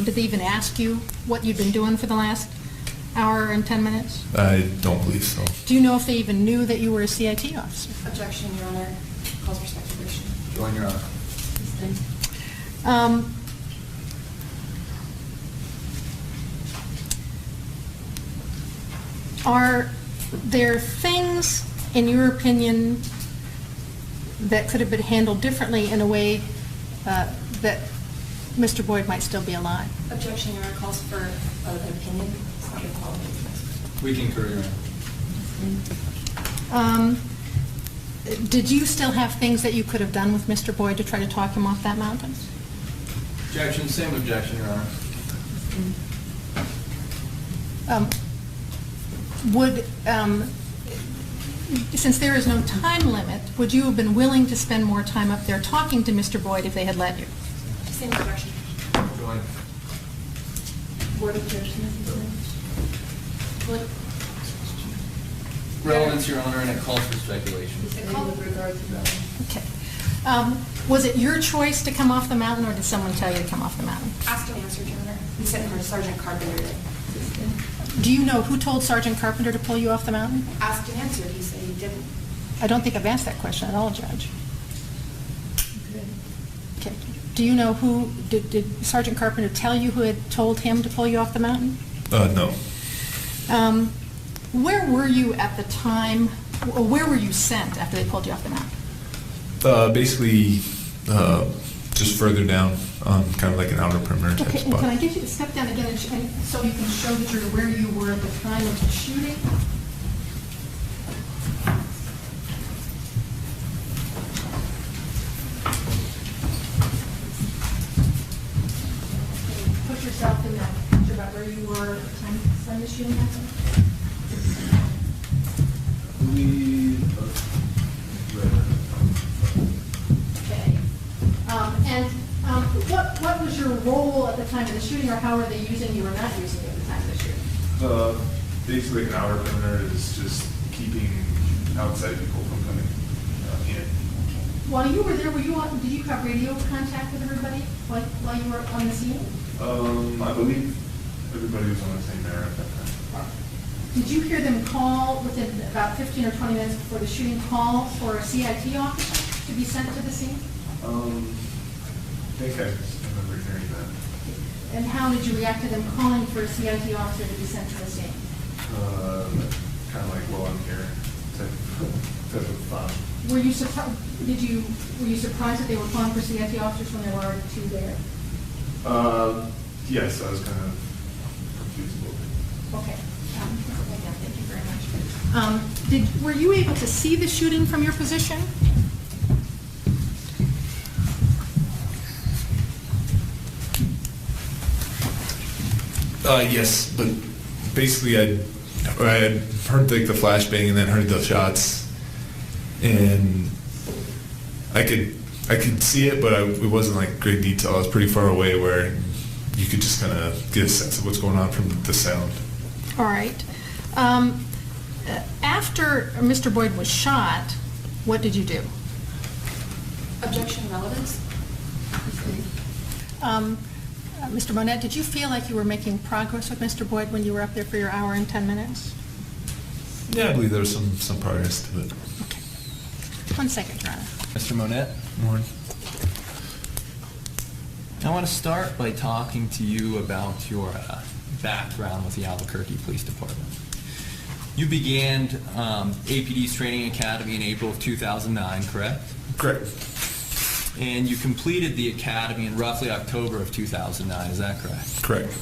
Did they even ask you what you'd been doing for the last hour and 10 minutes? I don't believe so. Do you know if they even knew that you were a CIT officer? Objection, Your Honor. Calls for speculation. Join Your Honor. Are there things, in your opinion, that could have been handled differently in a way that Mr. Boyd might still be alive? Objection, Your Honor. Calls for an opinion. It's not your quality. We concur, Your Honor. Did you still have things that you could have done with Mr. Boyd to try to talk him off that mountain? Objection, same objection, Your Honor. Since there is no time limit, would you have been willing to spend more time up there talking to Mr. Boyd if they had let you? Same objection. Join. Board objection. Relevance, Your Honor, and it calls for speculation. With regard to that. Okay. Was it your choice to come off the mountain, or did someone tell you to come off the mountain? Asked and answered, Your Honor. He said Sergeant Carpenter did. Do you know who told Sergeant Carpenter to pull you off the mountain? Asked and answered. He said he didn't. I don't think I've asked that question at all, Judge. Okay. Do you know who, did Sergeant Carpenter tell you who had told him to pull you off the mountain? No. Where were you at the time, or where were you sent after they pulled you off the mountain? Basically, just further down on kind of like an outer perimeter type Okay, and spot. can I get you to step down again and so you can show the jury where you were at the time of the shooting? Put yourself in that picture about where you were at the time of the shooting happened. Okay. What was your role at the time of the shooting, or how were they using you or not using you at the time of the shooting? Basically, an outer perimeter is just keeping outside people from coming in. While you were there, did you have radio contact with everybody while you were on the scene? I believe everybody was on the same air at that time. Did you hear them call within about 15 or 20 minutes before the shooting, call for a CIT officer to be sent to the scene? I think I remember hearing that. And how did you react to them calling for a CIT officer to be sent to the scene? Kind of like, well, I'm here type of thought. Were you surprised? Were you surprised that they were calling for CIT officers when there were already two there? Yes, I was kind of confused a little bit. Okay. Thank you very much. Were you able to see the shooting from your position? Yes, but basically I had heard like the flashbang and then heard the shots, and I could see it, but it wasn't like great detail. I was pretty far away where you could just kind of get a sense of what's going on from the sound. All right. After Mr. Boyd was shot, what did you do? Objection, relevance. Mr. Monette, did you feel like you were making progress with Mr. Boyd when you were up there for your hour and 10 minutes? Yeah, I believe there was some progress to it. Okay. 1 second, Your Honor. Mr. Monette, Morning. I want to start by talking to you about your background with the Albuquerque Police Department. You began APD's Training Academy in April of 2009, correct? Correct. And you completed the academy in roughly October of 2009, is that correct? Correct.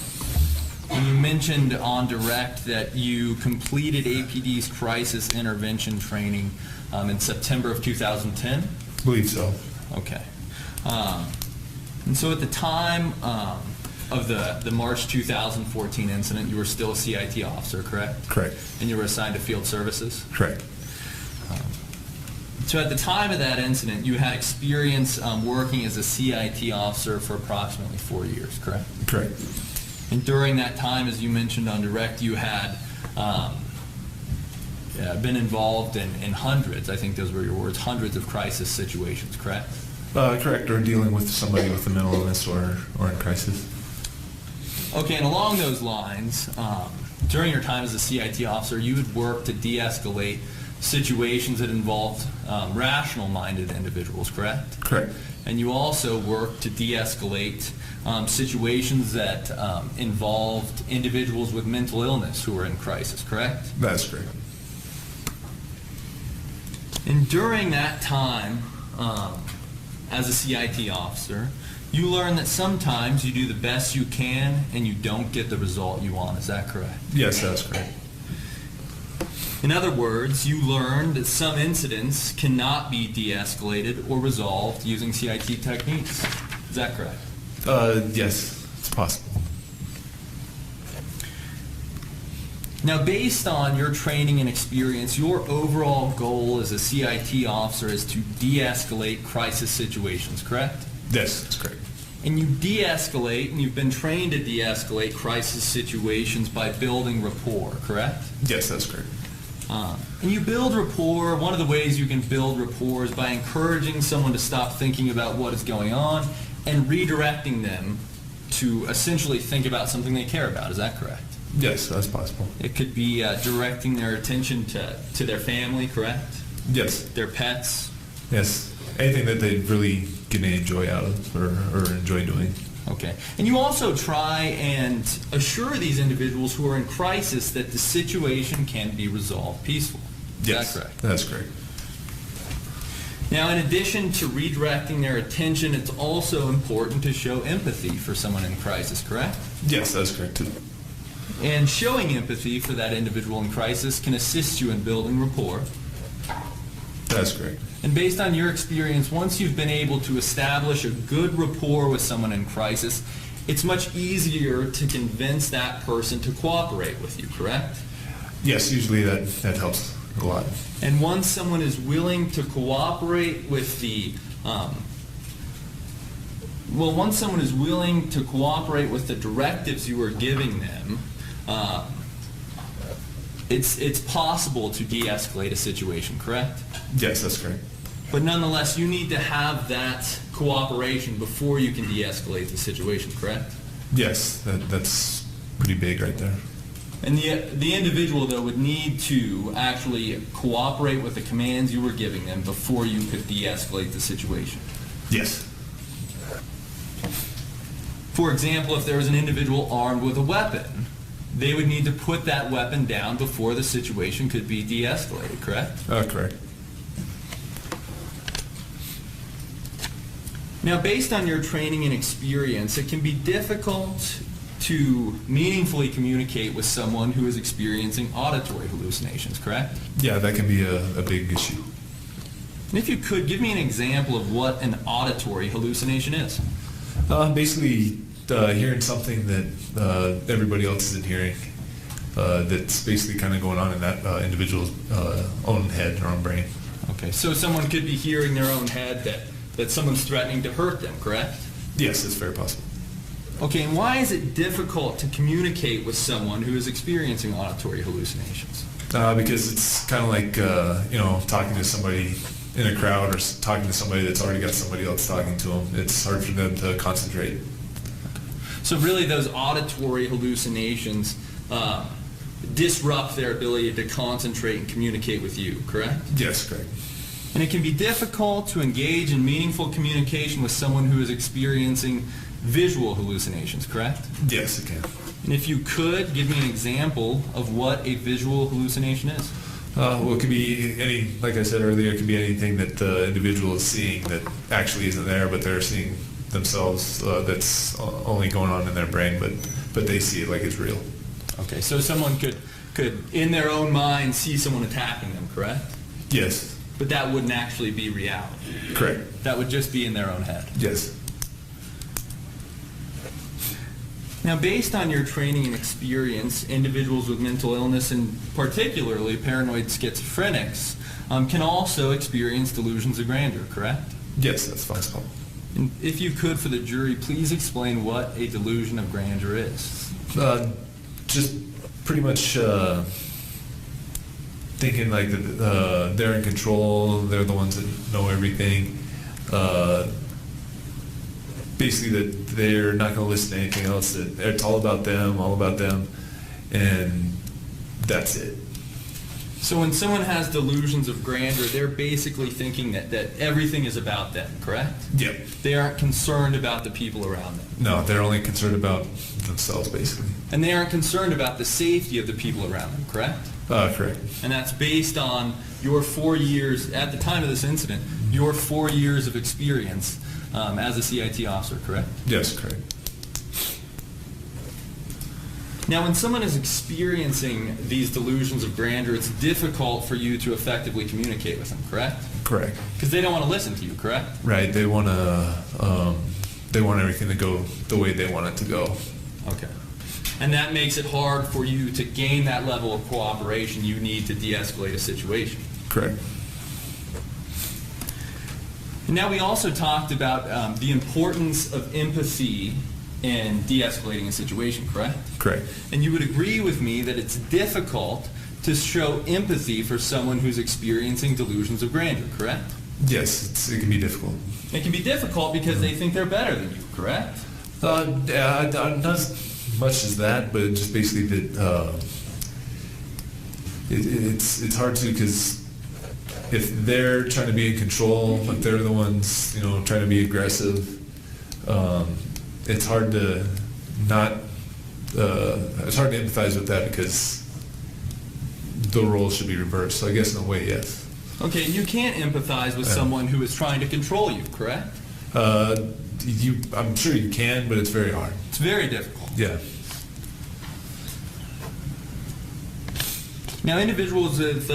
And you mentioned on direct that you completed APD's crisis intervention training in September of 2010? I believe so. Okay. And so at the time of the March 2014 incident, you were still a CIT officer, correct? Correct. And you were assigned to field services? Correct. So at the time of that incident, you had experience working as a CIT officer for approximately 4 years, correct? Correct. And during that time, as you mentioned on direct, you had been involved in hundreds, I think those were your words, hundreds of crisis situations, correct? Correct, or dealing with somebody with a mental illness or in crisis. Okay, and along those lines, during your time as a CIT officer, you would work to de-escalate situations that involved rational-minded individuals, correct? Correct. And you also work to de-escalate situations that involved individuals with mental illness who were in crisis, correct? That's correct. And during that time, as a CIT officer, you learn that sometimes you do the best you can and you don't get the result you want. Is that correct? Yes, that's correct. In other words, you learn that some incidents cannot be de-escalated or resolved using CIT techniques. Is that correct? Yes, it's possible. Now, based on your training and experience, your overall goal as a CIT officer is to de-escalate crisis situations, correct? Yes, that's correct. And you de-escalate, and you've been trained to de-escalate crisis situations by building rapport, correct? Yes, that's correct. And you build rapport. One of the ways you can build rapport is by encouraging someone to stop thinking about what is going on and redirecting them to essentially think about something they care about. Is that correct? Yes, that's possible. It could be directing their attention to their family, correct? Yes. Their pets? Yes. Anything that they really get any joy out of or enjoy doing. Okay. And you also try and assure these individuals who are in crisis that the situation can be resolved peacefully. Is Yes, that correct? that's correct. Now, in addition to redirecting their attention, it's also important to show empathy for someone in crisis, correct? Yes, that's correct too. And showing empathy for that individual in crisis can assist you in building rapport. That's correct. And based on your experience, once you've been able to establish a good rapport with someone in crisis, it's much easier to convince that person to cooperate with you, correct? Yes, usually that helps a lot. And once someone is willing to cooperate with the once someone is willing to cooperate with the directives you are giving them, it's possible to de-escalate a situation, correct? Yes, that's correct. But nonetheless, you need to have that cooperation before you can de-escalate the situation, correct? Yes, that's pretty big right there. And the individual, though, would need to actually cooperate with the commands you were giving them before you could de-escalate the situation. Yes. For example, if there was an individual armed with a weapon, they would need to put that weapon down before the situation could be de-escalated, correct? Correct. Now, based on your training and experience, it can be difficult to meaningfully communicate with someone who is experiencing auditory hallucinations, correct? Yeah, that can be a big issue. And if you could, give me an example of what an auditory hallucination is. Basically, hearing something that everybody else isn't hearing, that's basically kind of going on in that individual's own head or own brain. Okay, so someone could be hearing their own head that someone's threatening to hurt them, correct? Yes, it's very possible. Okay, and why is it difficult to communicate with someone who is experiencing auditory hallucinations? Because it's kind of like, talking to somebody in a crowd or talking to somebody that's already got somebody else talking to them. It's hard for them to concentrate. So really those auditory hallucinations disrupt their ability to concentrate and communicate with you, correct? Yes, correct. And it can be difficult to engage in meaningful communication with someone who is experiencing visual hallucinations, correct? Yes, it can. And if you could, give me an example of what a visual hallucination is. Well, it could be like I said earlier, it could be anything that the individual is seeing that actually isn't there, but they're seeing themselves that's only going on in their brain, but they see it like it's real. Okay, so someone could in their own mind see someone attacking them, correct? Yes. But that wouldn't actually be reality. Correct. That would just be in their own head. Yes. Now, based on your training and experience, individuals with mental illness, and particularly paranoid schizophrenics, can also experience delusions of grandeur, correct? Yes, that's possible. And if you could, for the jury, please explain what a delusion of grandeur is. Just pretty much thinking like that they're in control, they're the ones that know everything. Basically that they're not going to listen to anything else, that it's all about them, and that's it. So when someone has delusions of grandeur, they're basically thinking that everything is about them, correct? Yep. They aren't concerned about the people around them. No, they're only concerned about themselves, basically. And they aren't concerned about the safety of the people around them, correct? Correct. And that's based on your 4 years, at the time of this incident, your 4 years of experience as a CIT officer, correct? Yes, correct. Now, when someone is experiencing these delusions of grandeur, it's difficult for you to effectively communicate with them, correct? Correct. Because they don't want to listen to you, correct? Right. They want everything to go the way they want it to go. Okay. And that makes it hard for you to gain that level of cooperation you need to de-escalate a situation. Correct. And now we also talked about the importance of empathy in de-escalating a situation, correct? Correct. And you would agree with me that it's difficult to show empathy for someone who's experiencing delusions of grandeur, correct? Yes, it can be difficult. It can be difficult because they think they're better than you, correct? Yeah, not as much as that, but just basically that it's hard to, because if they're trying to be in control, if they're the ones trying to be aggressive, it's hard to it's hard to empathize with that, because the roles should be reversed. So I guess in a way, yes. Okay, you can't empathize with someone who is trying to control you, correct? I'm sure you can, but it's very hard. It's very difficult. Yeah. Now, individuals with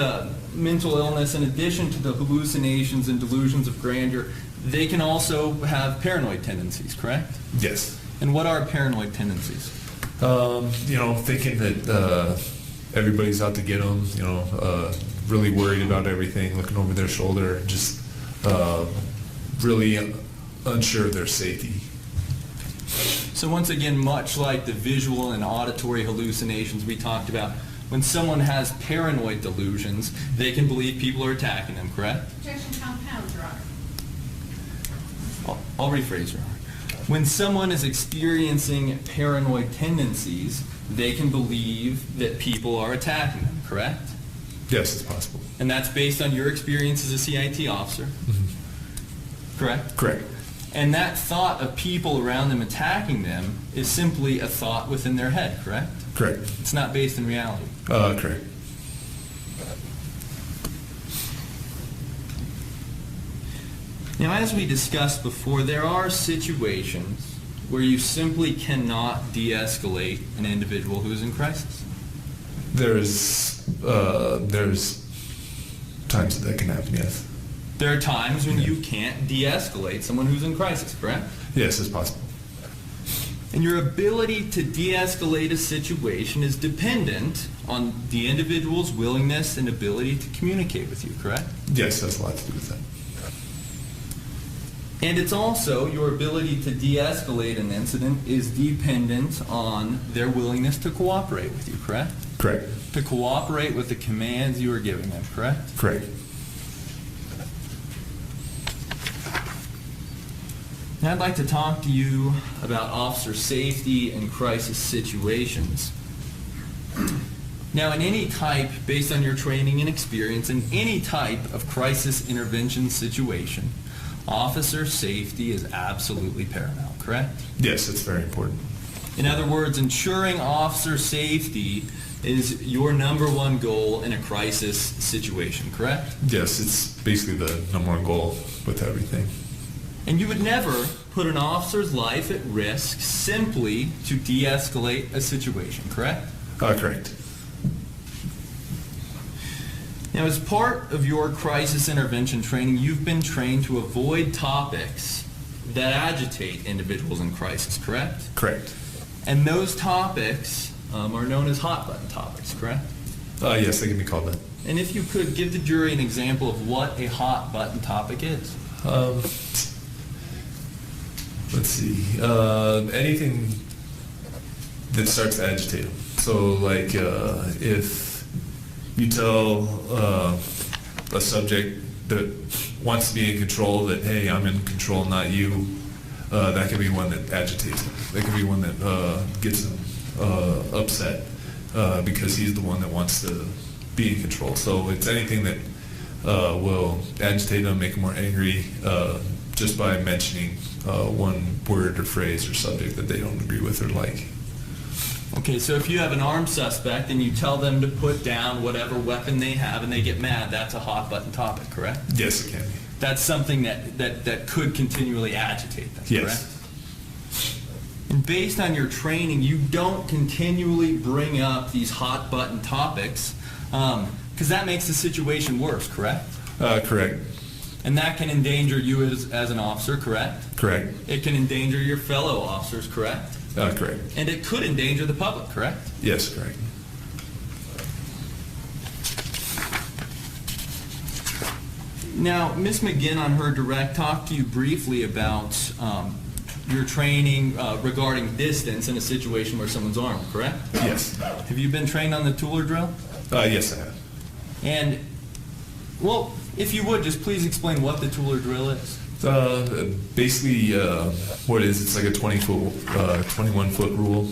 mental illness, in addition to the hallucinations and delusions of grandeur, they can also have paranoid tendencies, correct? Yes. And what are paranoid tendencies? Thinking that everybody's out to get them, really worried about everything, looking over their shoulder, just really unsure of their safety. So once again, much like the visual and auditory hallucinations we talked about, when someone has paranoid delusions, they can believe people are attacking them, correct? Objection compound, Your Honor. I'll rephrase, Your Honor. When someone is experiencing paranoid tendencies, they can believe that people are attacking them, correct? Yes, it's possible. And that's based on your experience as a CIT officer, correct? Correct. And that thought of people around them attacking them is simply a thought within their head, correct? Correct. It's not based in reality. Correct. Now, as we discussed before, there are situations where you simply cannot de-escalate an individual who is in crisis. There's times that can happen, yes. There are times when you can't de-escalate someone who's in crisis, correct? Yes, it's possible. And your ability to de-escalate a situation is dependent on the individual's willingness and ability to communicate with you, correct? Yes, that's a lot to do with that. And it's also your ability to de-escalate an incident is dependent on their willingness to cooperate with you, correct? Correct. To cooperate with the commands you are giving them, correct? Correct. Now I'd like to talk to you about officer safety in crisis situations. Now, in any type, based on your training and experience, in any type of crisis intervention situation, officer safety is absolutely paramount, correct? Yes, it's very important. In other words, ensuring officer safety is your number one goal in a crisis situation, correct? Yes, it's basically the number one goal with everything. And you would never put an officer's life at risk simply to de-escalate a situation, correct? Correct. Now, as part of your crisis intervention training, you've been trained to avoid topics that agitate individuals in crisis, correct? Correct. And those topics are known as hot button topics, correct? Yes, they can be called that. And if you could give the jury an example of what a hot button topic is. Let's see. Anything that starts to agitate them. So, like, if you tell a subject that wants to be in control that, hey, I'm in control, not you, that could be one that agitates them. That could be one that gets them upset because he's the one that wants to be in control. So it's anything that will agitate them, make them more angry, just by mentioning one word or phrase or subject that they don't agree with or like. Okay, so if you have an armed suspect and you tell them to put down whatever weapon they have and they get mad, that's a hot button topic, correct? Yes, it can be. That's something that could continually agitate them, Yes. correct? And based on your training, you don't continually bring up these hot button topics because that makes the situation worse, correct? Correct. And that can endanger you as an officer, correct? Correct. It can endanger your fellow officers, correct? Correct. And it could endanger the public, correct? Yes, correct. Now, Ms. McGinn on her direct talked to you briefly about your training regarding distance in a situation where someone's armed, correct? Yes. Have you been trained on the tool or drill? Yes, I have. And, well, if you would, just please explain what the tool or drill is. Basically, what it is, it's like a 21-foot rule,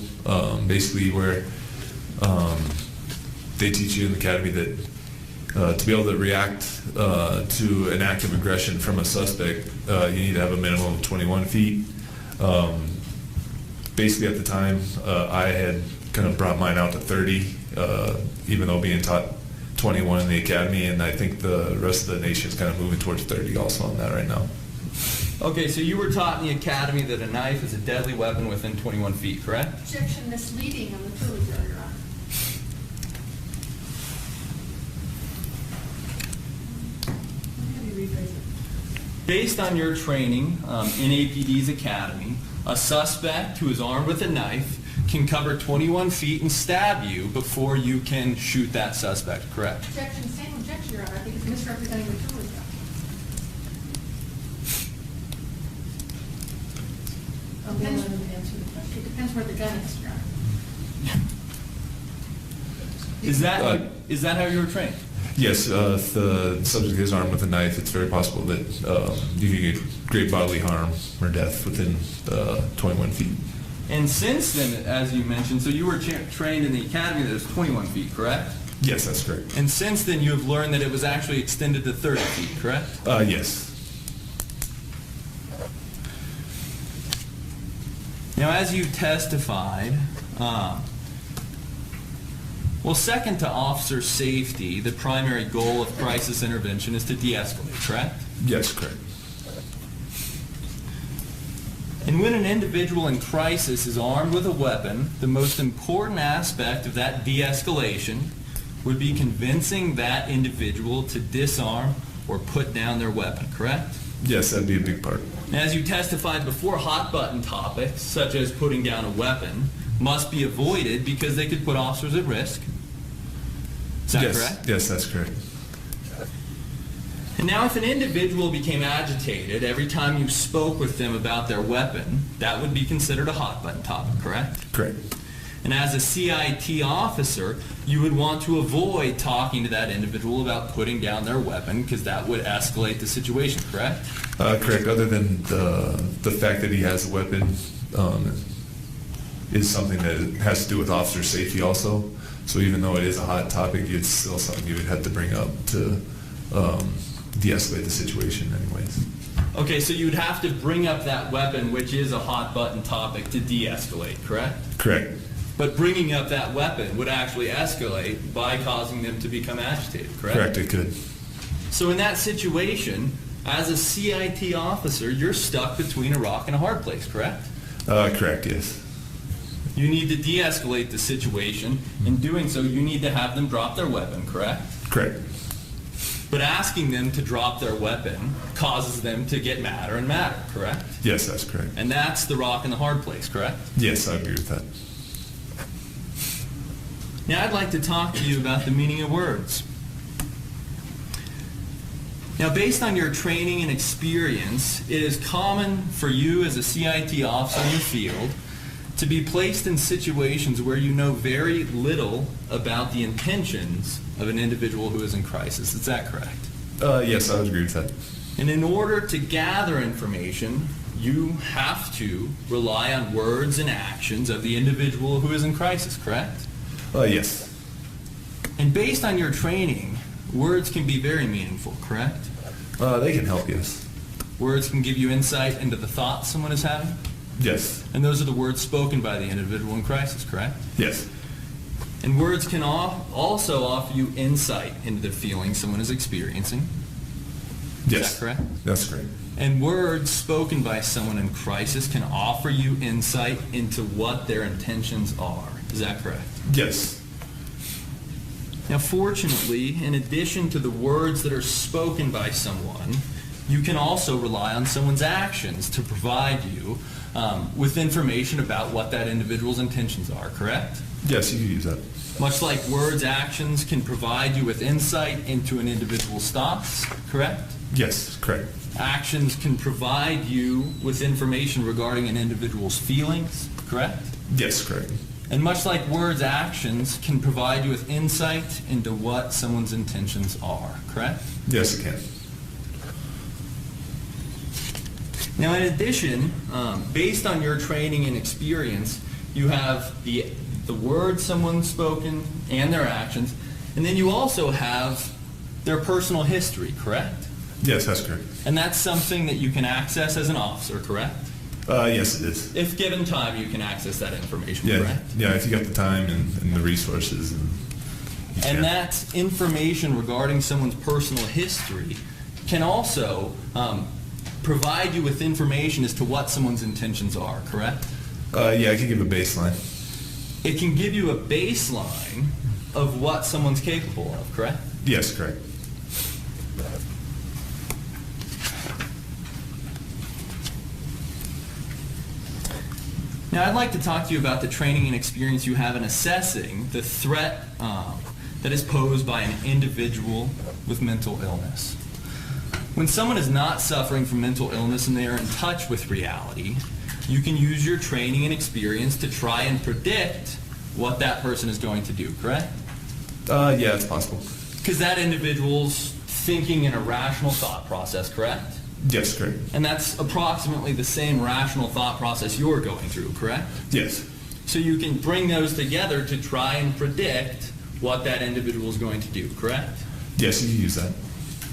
basically where they teach you in the academy that to be able to react to an act of aggression from a suspect, you need to have a minimum of 21 feet. Basically, at the time, I had kind of brought mine out to 30, even though being taught 21 in the academy, and I think the rest of the nation is kind of moving towards 30 also on that right now. Okay, so you were taught in the academy that a knife is a deadly weapon within 21 feet, correct? Objection, misleading on the tool or drill, Your Honor. Have you rephrase it? Based on your training in APD's academy, a suspect who is armed with a knife can cover 21 feet and stab you before you can shoot that suspect, correct? Objection, same objection, Your Honor. I think it's misrepresenting the tool or drill. I'm going to let him answer the It question. depends where the gun is, Your Honor. Is that how you were trained? Yes, if the subject is armed with a knife, it's very possible that you can get great bodily harm or death within 21 feet. And since then, as you mentioned, so you were trained in the academy that was 21 feet, correct? Yes, that's correct. And since then, you have learned that it was actually extended to 30 feet, correct? Yes. Now, as you testified, well, second to officer safety, the primary goal of crisis intervention is to de-escalate, correct? Yes, correct. And when an individual in crisis is armed with a weapon, the most important aspect of that de-escalation would be convincing that individual to disarm or put down their weapon, correct? Yes, that'd be a big part. And as you testified before, hot button topics, such as putting down a weapon, must be avoided because they could put officers at risk. Is that Yes. correct? Yes, that's correct. And now if an individual became agitated every time you spoke with them about their weapon, that would be considered a hot button topic, correct? Correct. And as a CIT officer, you would want to avoid talking to that individual about putting down their weapon because that would escalate the situation, correct? Correct. Other than the fact that he has a weapon is something that has to do with officer safety also. So even though it is a hot topic, it's still something you would have to bring up to de-escalate the situation anyways. Okay, so you'd have to bring up that weapon, which is a hot button topic, to de-escalate, correct? Correct. But bringing up that weapon would actually escalate by causing them to become agitated, correct? Correct, it could. So in that situation, as a CIT officer, you're stuck between a rock and a hard place, correct? Correct, yes. You need to de-escalate the situation. In doing so, you need to have them drop their weapon, correct? Correct. But asking them to drop their weapon causes them to get madder and madder, correct? Yes, that's correct. And that's the rock and the hard place, correct? Yes, I agree with that. Now I'd like to talk to you about the meaning of words. Now, based on your training and experience, it is common for you as a CIT officer in the field to be placed in situations where you know very little about the intentions of an individual who is in crisis. Is that correct? Yes, I would agree with that. And in order to gather information, you have to rely on words and actions of the individual who is in crisis, correct? Yes. And based on your training, words can be very meaningful, correct? They can help, yes. Words can give you insight into the thoughts someone is having. Yes. And those are the words spoken by the individual in crisis, correct? Yes. And words can also offer you insight into the feelings someone is experiencing. Yes. Is that correct? That's correct. And words spoken by someone in crisis can offer you insight into what their intentions are. Is that correct? Yes. Now, fortunately, in addition to the words that are spoken by someone, you can also rely on someone's actions to provide you with information about what that individual's intentions are, correct? Yes, you can use that. Much like words, actions can provide you with insight into an individual's thoughts, correct? Yes, correct. Actions can provide you with information regarding an individual's feelings, correct? Yes, correct. And much like words, actions can provide you with insight into what someone's intentions are, correct? Yes, it can. Now, in addition, based on your training and experience, you have the words someone's spoken and their actions, and then you also have their personal history, correct? Yes, that's correct. And that's something that you can access as an officer, correct? Yes, it is. If given time, you can access that information, Yeah, correct? yeah. If you got the time and the resources, and you can. And that information regarding someone's personal history can also provide you with information as to what someone's intentions are, correct? Yeah, I can give a baseline. It can give you a baseline of what someone's capable of, correct? Yes, correct. Now, I'd like to talk to you about the training and experience you have in assessing the threat that is posed by an individual with mental illness. When someone is not suffering from mental illness and they are in touch with reality, you can use your training and experience to try and predict what that person is going to do, correct? Yeah, it's possible. Because that individual's thinking in a rational thought process, correct? Yes, correct. And that's approximately the same rational thought process you're going through, correct? Yes. So you can bring those together to try and predict what that individual is going to do, correct? Yes, you can use that.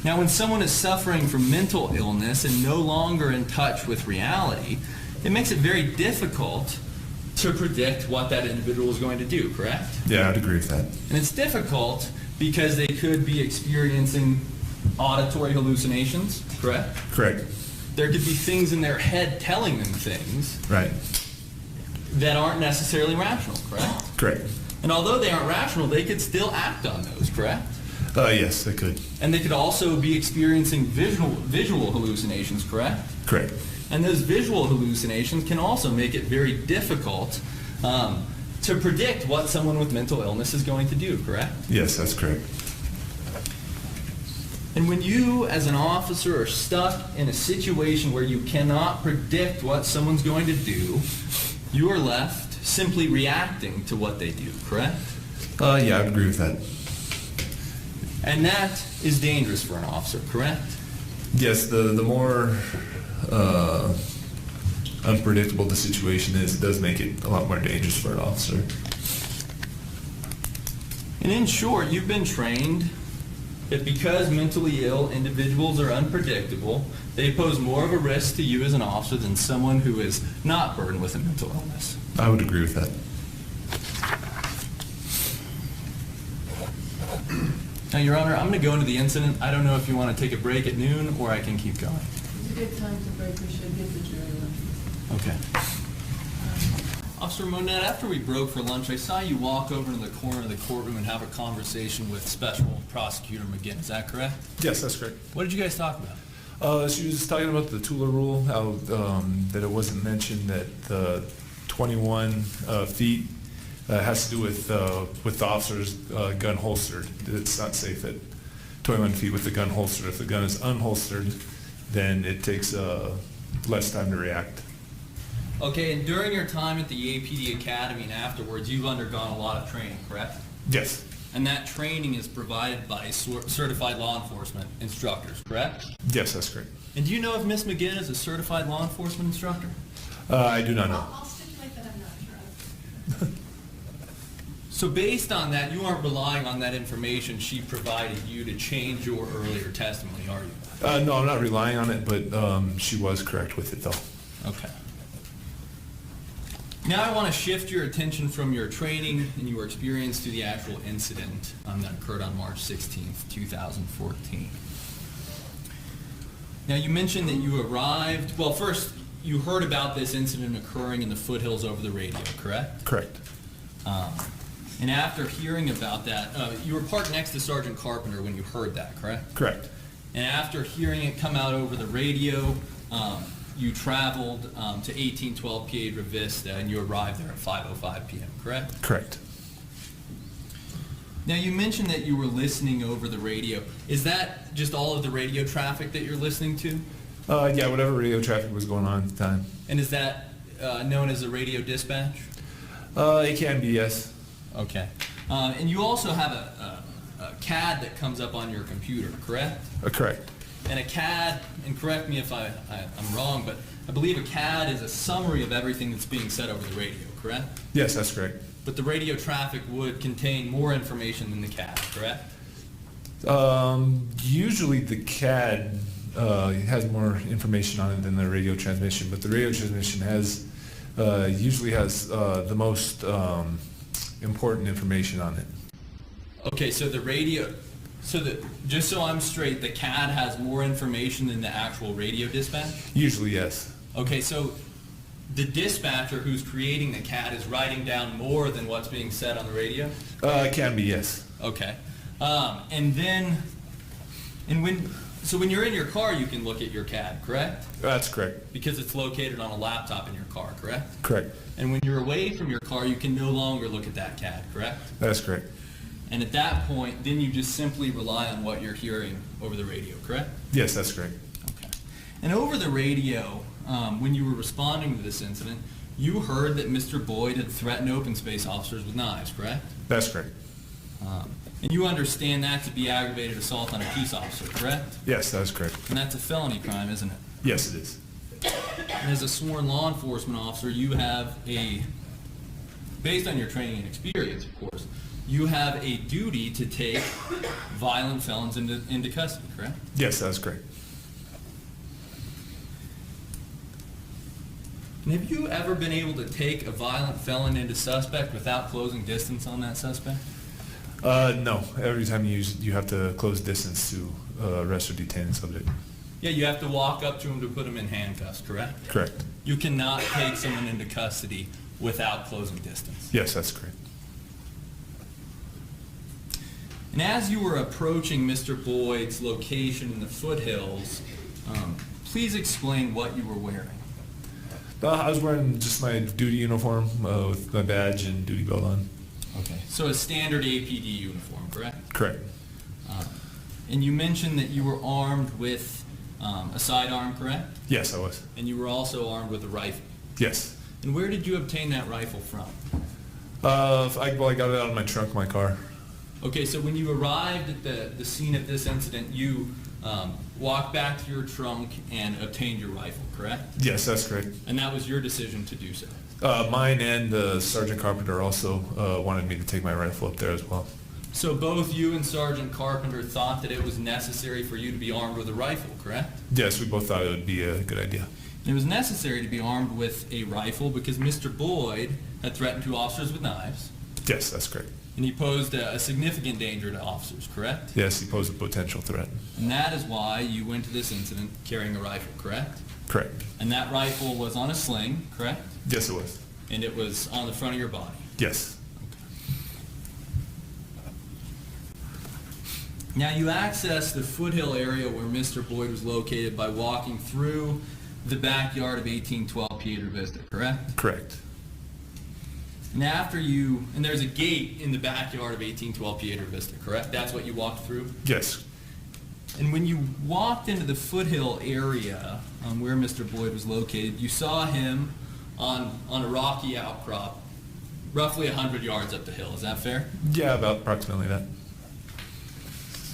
Now, when someone is suffering from mental illness and no longer in touch with reality, it makes it very difficult to predict what that individual is going to do, correct? Yeah, I'd agree with that. And it's difficult because they could be experiencing auditory hallucinations, correct? Correct. There could be things in their head telling them things Right. that aren't necessarily rational, correct? Correct. And although they aren't rational, they could still act on those, correct? Yes, they could. And they could also be experiencing visual hallucinations, correct? Correct. And those visual hallucinations can also make it very difficult to predict what someone with mental illness is going to do, correct? Yes, that's correct. And when you, as an officer, are stuck in a situation where you cannot predict what someone's going to do, you are left simply reacting to what they do, correct? Yeah, I'd agree with that. And that is dangerous for an officer, correct? Yes, the more unpredictable the situation is, it does make it a lot more dangerous for an officer. And in short, you've been trained that because mentally ill individuals are unpredictable, they pose more of a risk to you as an officer than someone who is not burdened with a mental illness. I would agree with that. Now, Your Honor, I'm going to go into the incident. I don't know if you want to take a break at noon or I can keep going. It's a good time to break, we should give the jury lunch. Okay. Officer Monette, after we broke for lunch, I saw you walk over to the corner of the courtroom and have a conversation with Special Prosecutor McGinn. Is that correct? Yes, that's correct. What did you guys talk about? She was talking about the Tula rule, how that it wasn't mentioned that the 21 feet has to do with the officer's gun holstered. It's not safe at 21 feet with the gun holstered. If the gun is unholstered, then it takes less time to react. Okay, and during your time at the APD Academy and afterwards, you've undergone a lot of training, correct? Yes. And that training is provided by certified law enforcement instructors, correct? Yes, that's correct. And do you know if Miss McGinn is a certified law enforcement instructor? I do not know. I'll stipulate that I'm not sure. So based on that, you aren't relying on that information she provided you to change your earlier testimony, are you? No, I'm not relying on it, but she was correct with it, though. Okay. Now I want to shift your attention from your training and your experience to the actual incident that occurred on March 16th, 2014. Now you mentioned that you arrived, well first, you heard about this incident occurring in the foothills over the radio, correct? Correct. And after hearing about that, you were parked next to Sergeant Carpenter when you heard that, correct? Correct. And after hearing it come out over the radio, you traveled to 1812 Piedra Vista and you arrived there at 5:05 p.m., correct? Correct. Now you mentioned that you were listening over the radio. Is that just all of the radio traffic that you're listening to? Yeah, whatever radio traffic was going on at the time. And is that known as a radio dispatch? It can be, yes. Okay. And you also have a CAD that comes up on your computer, correct? Correct. And a CAD, and correct me if I'm wrong, but I believe a CAD is a summary of everything that's being said over the radio, correct? Yes, that's correct. But the radio traffic would contain more information than the CAD, correct? Usually the CAD has more information on it than the radio transmission, but the radio transmission has usually has the most important information on it. Okay, so the radio, just so I'm straight, the CAD has more information than the actual radio dispatch? Usually, yes. Okay, so the dispatcher who's creating the CAD is writing down more than what's being said on the radio? It can be, yes. Okay. So when you're in your car, you can look at your CAD, correct? That's correct. Because it's located on a laptop in your car, correct? Correct. And when you're away from your car, you can no longer look at that CAD, correct? That's correct. And at that point, then you just simply rely on what you're hearing over the radio, correct? Yes, that's correct. Okay. And over the radio, when you were responding to this incident, you heard that Mr. Boyd had threatened open space officers with knives, correct? That's correct. And you understand that to be aggravated assault on a peace officer, correct? Yes, that's correct. And that's a felony crime, isn't it? Yes, it is. And as a sworn law enforcement officer, you have based on your training and experience, of course, you have a duty to take violent felons into custody, correct? Yes, that's correct. And have you ever been able to take a violent felon into suspect without closing distance on that suspect? No. Every time you have to close distance to arrest or detain a subject. Yeah, you have to walk up to him to put him in handcuffs, correct? Correct. You cannot take someone into custody without closing distance. Yes, that's correct. And as you were approaching Mr. Boyd's location in the foothills, please explain what you were wearing. I was wearing just my duty uniform with my badge and duty belt on. Okay. So a standard APD uniform, correct? Correct. And you mentioned that you were armed with a sidearm, correct? Yes, I was. And you were also armed with a rifle. Yes. And where did you obtain that rifle from? I got it out of my trunk of my car. Okay, so when you arrived at the scene of this incident, you walked back to your trunk and obtained your rifle, correct? Yes, that's correct. And that was your decision to do so? Mine and Sergeant Carpenter also wanted me to take my rifle up there as well. So both you and Sergeant Carpenter thought that it was necessary for you to be armed with a rifle, correct? Yes, we both thought it would be a good idea. And it was necessary to be armed with a rifle because Mr. Boyd had threatened two officers with knives. Yes, that's correct. And he posed a significant danger to officers, correct? Yes, he posed a potential threat. And that is why you went to this incident carrying a rifle, correct? Correct. And that rifle was on a sling, correct? Yes, it was. And it was on the front of your body. Yes. Now you accessed the foothill area where Mr. Boyd was located by walking through the backyard of 1812 Piedra Vista, correct? Correct. And and there's a gate in the backyard of 1812 Piedra Vista, correct? That's what you walked through? Yes. And when you walked into the foothill area where Mr. Boyd was located, you saw him on a rocky outcrop, roughly 100 yards up the hill. Is that fair? Yeah, about approximately that.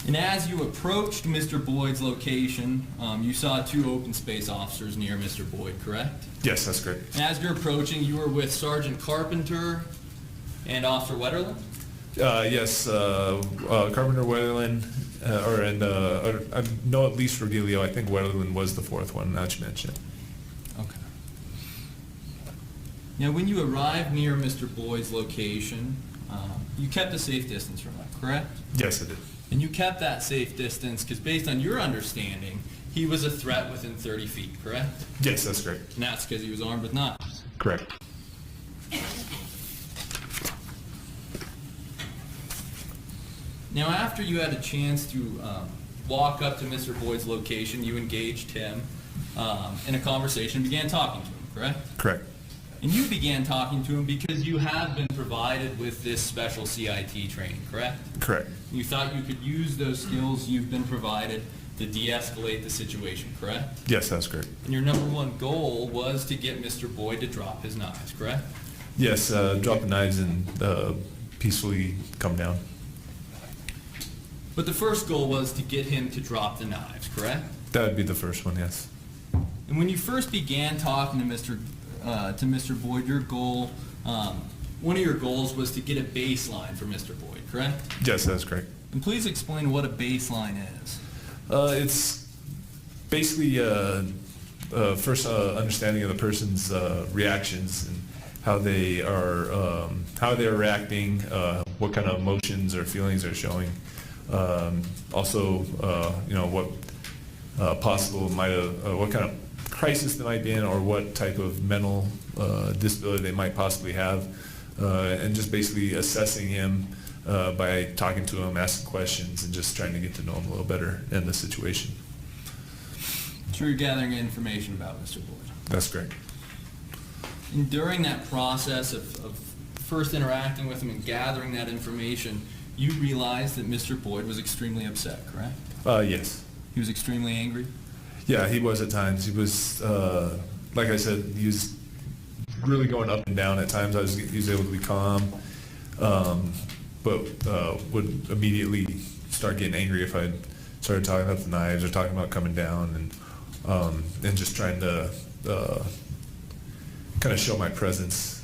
And as you approached Mr. Boyd's location, you saw two open space officers near Mr. Boyd, correct? Yes, that's correct. And as you're approaching, you were with Sergeant Carpenter and Officer Wetterland? Yes, Carpenter, Wetterland, I know at least Rogelio. I think Wetterland was the fourth one, now that you mention it. Okay. Now, when you arrived near Mr. Boyd's location, you kept a safe distance from him, correct? Yes, I did. And you kept that safe distance because based on your understanding, he was a threat within 30 feet, correct? Yes, that's correct. And that's because he was armed with knives. Correct. Now, after you had a chance to walk up to Mr. Boyd's location, you engaged him in a conversation and began talking to him, correct? Correct. And you began talking to him because you have been provided with this special CIT training, correct? Correct. You thought you could use those skills you've been provided to de-escalate the situation, correct? Yes, that's correct. And your number one goal was to get Mr. Boyd to drop his knives, correct? Yes, drop the knives and peacefully come down. But the first goal was to get him to drop the knives, correct? That would be the first one, yes. And when you first began talking to Mr. Boyd, your goal, one of your goals was to get a baseline for Mr. Boyd, correct? Yes, that's correct. And please explain what a baseline is. It's basically first understanding of the person's reactions and how they are reacting, what kind of emotions or feelings they're showing. Also, what possible what kind of crisis they might be in, or what type of mental disability they might possibly have, and just basically assessing him by talking to him, asking questions, and just trying to get to know him a little better in the situation. So you're gathering information about Mr. Boyd. That's correct. And during that process of first interacting with him and gathering that information, you realized that Mr. Boyd was extremely upset, correct? Yes. He was extremely angry? Yeah, he was at times. He was, like I said, he was really going up and down at times. He was able to be calm, but would immediately start getting angry if I started talking about the knives or talking about coming down, and just trying to kind of show my presence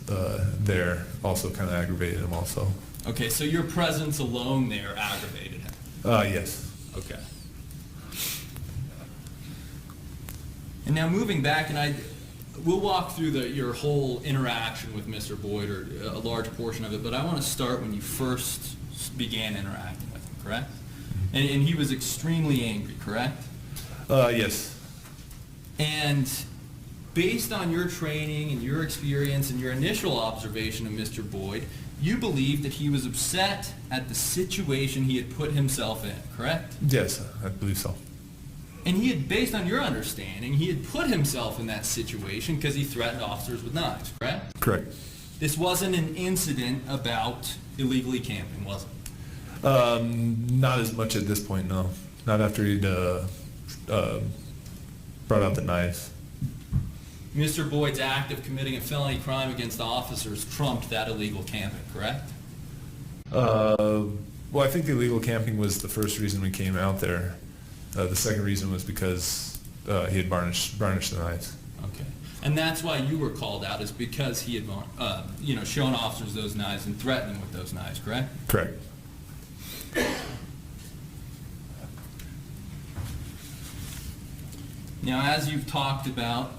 there also kind of aggravated him also. Okay, so your presence alone there aggravated him? Yes. Okay. And now moving back, and we'll walk through your whole interaction with Mr. Boyd, or a large portion of it, but I want to start when you first began interacting with him, correct? And he was extremely angry, correct? Yes. And based on your training and your experience and your initial observation of Mr. Boyd, you believe that he was upset at the situation he had put himself in, correct? Yes, I believe so. And he had, based on your understanding, he had put himself in that situation because he threatened officers with knives, correct? Correct. This wasn't an incident about illegally camping, was it? Not as much at this point, no. Not after he'd brought out the knives. Mr. Boyd's act of committing a felony crime against officers trumped that illegal camping, correct? Well, I think the illegal camping was the first reason we came out there. The second reason was because he had varnished the knives. Okay. And that's why you were called out, is because he had shown officers those knives and threatened them with those knives, correct? Correct. Now, as you've talked about,